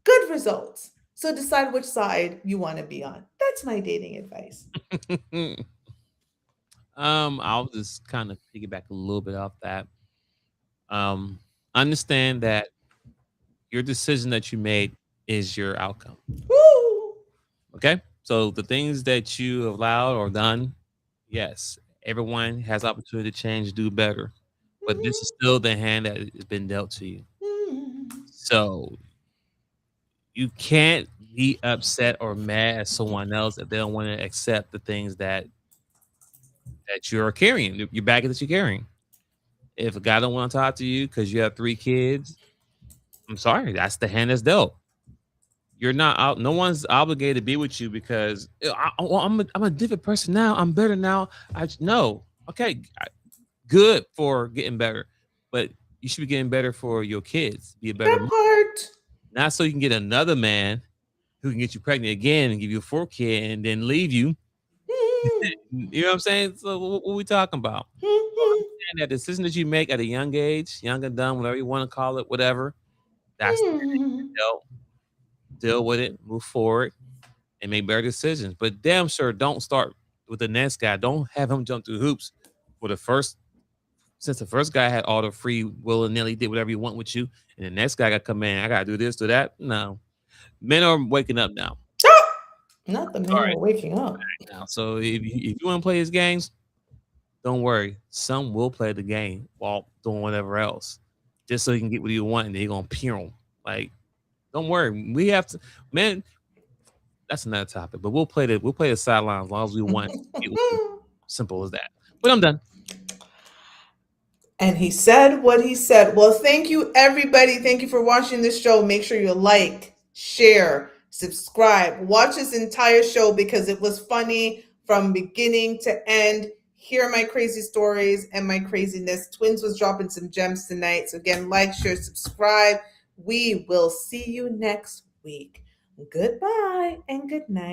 good results. So decide which side you want to be on. That's my dating advice. I'll just kind of piggyback a little bit off that. Understand that your decision that you made is your outcome. Woo! Okay? So the things that you have allowed or done, yes, everyone has opportunity to change, do better. But this is still the hand that has been dealt to you. So you can't be upset or mad at someone else if they don't want to accept the things that you're carrying, your baggage that you're carrying. If a guy don't want to talk to you because you have 3 kids, I'm sorry, that's the hand that's dealt. You're not out. No one's obligated to be with you because I'm a different person now. I'm better now. Okay, good for getting better, but you should be getting better for your kids. Be a better part. Not so you can get another man who can get you pregnant again and give you a 4 kid and then leave you. You know what I'm saying? So what are we talking about? And that decision that you make at a young age, young and dumb, whatever you want to call it, whatever, that's deal with it, move forward, and make better decisions. But damn sure don't start with the next guy. Don't have him jump through hoops for the first, since the first guy had all the free will and nilly, did whatever you want with you, and the next guy got to come in, I got to do this, do that. No. Men are waking up now. Not the men are waking up now. So if you want to play his games, don't worry. Some will play the game while doing whatever else, just so you can get what you want, and they're gonna peer them. Like, don't worry. We have to, man. That's another topic, but we'll play the sidelines as long as we want. Simple as that. But I'm done. And he said what he said. Well, thank you, everybody. Thank you for watching this show. Make sure you like, share, subscribe, watch this entire show because it was funny from beginning to end. Hear my crazy stories and my craziness. Twins was dropping some gems tonight. So again, like, share, subscribe. We will see you next week. Goodbye and good night.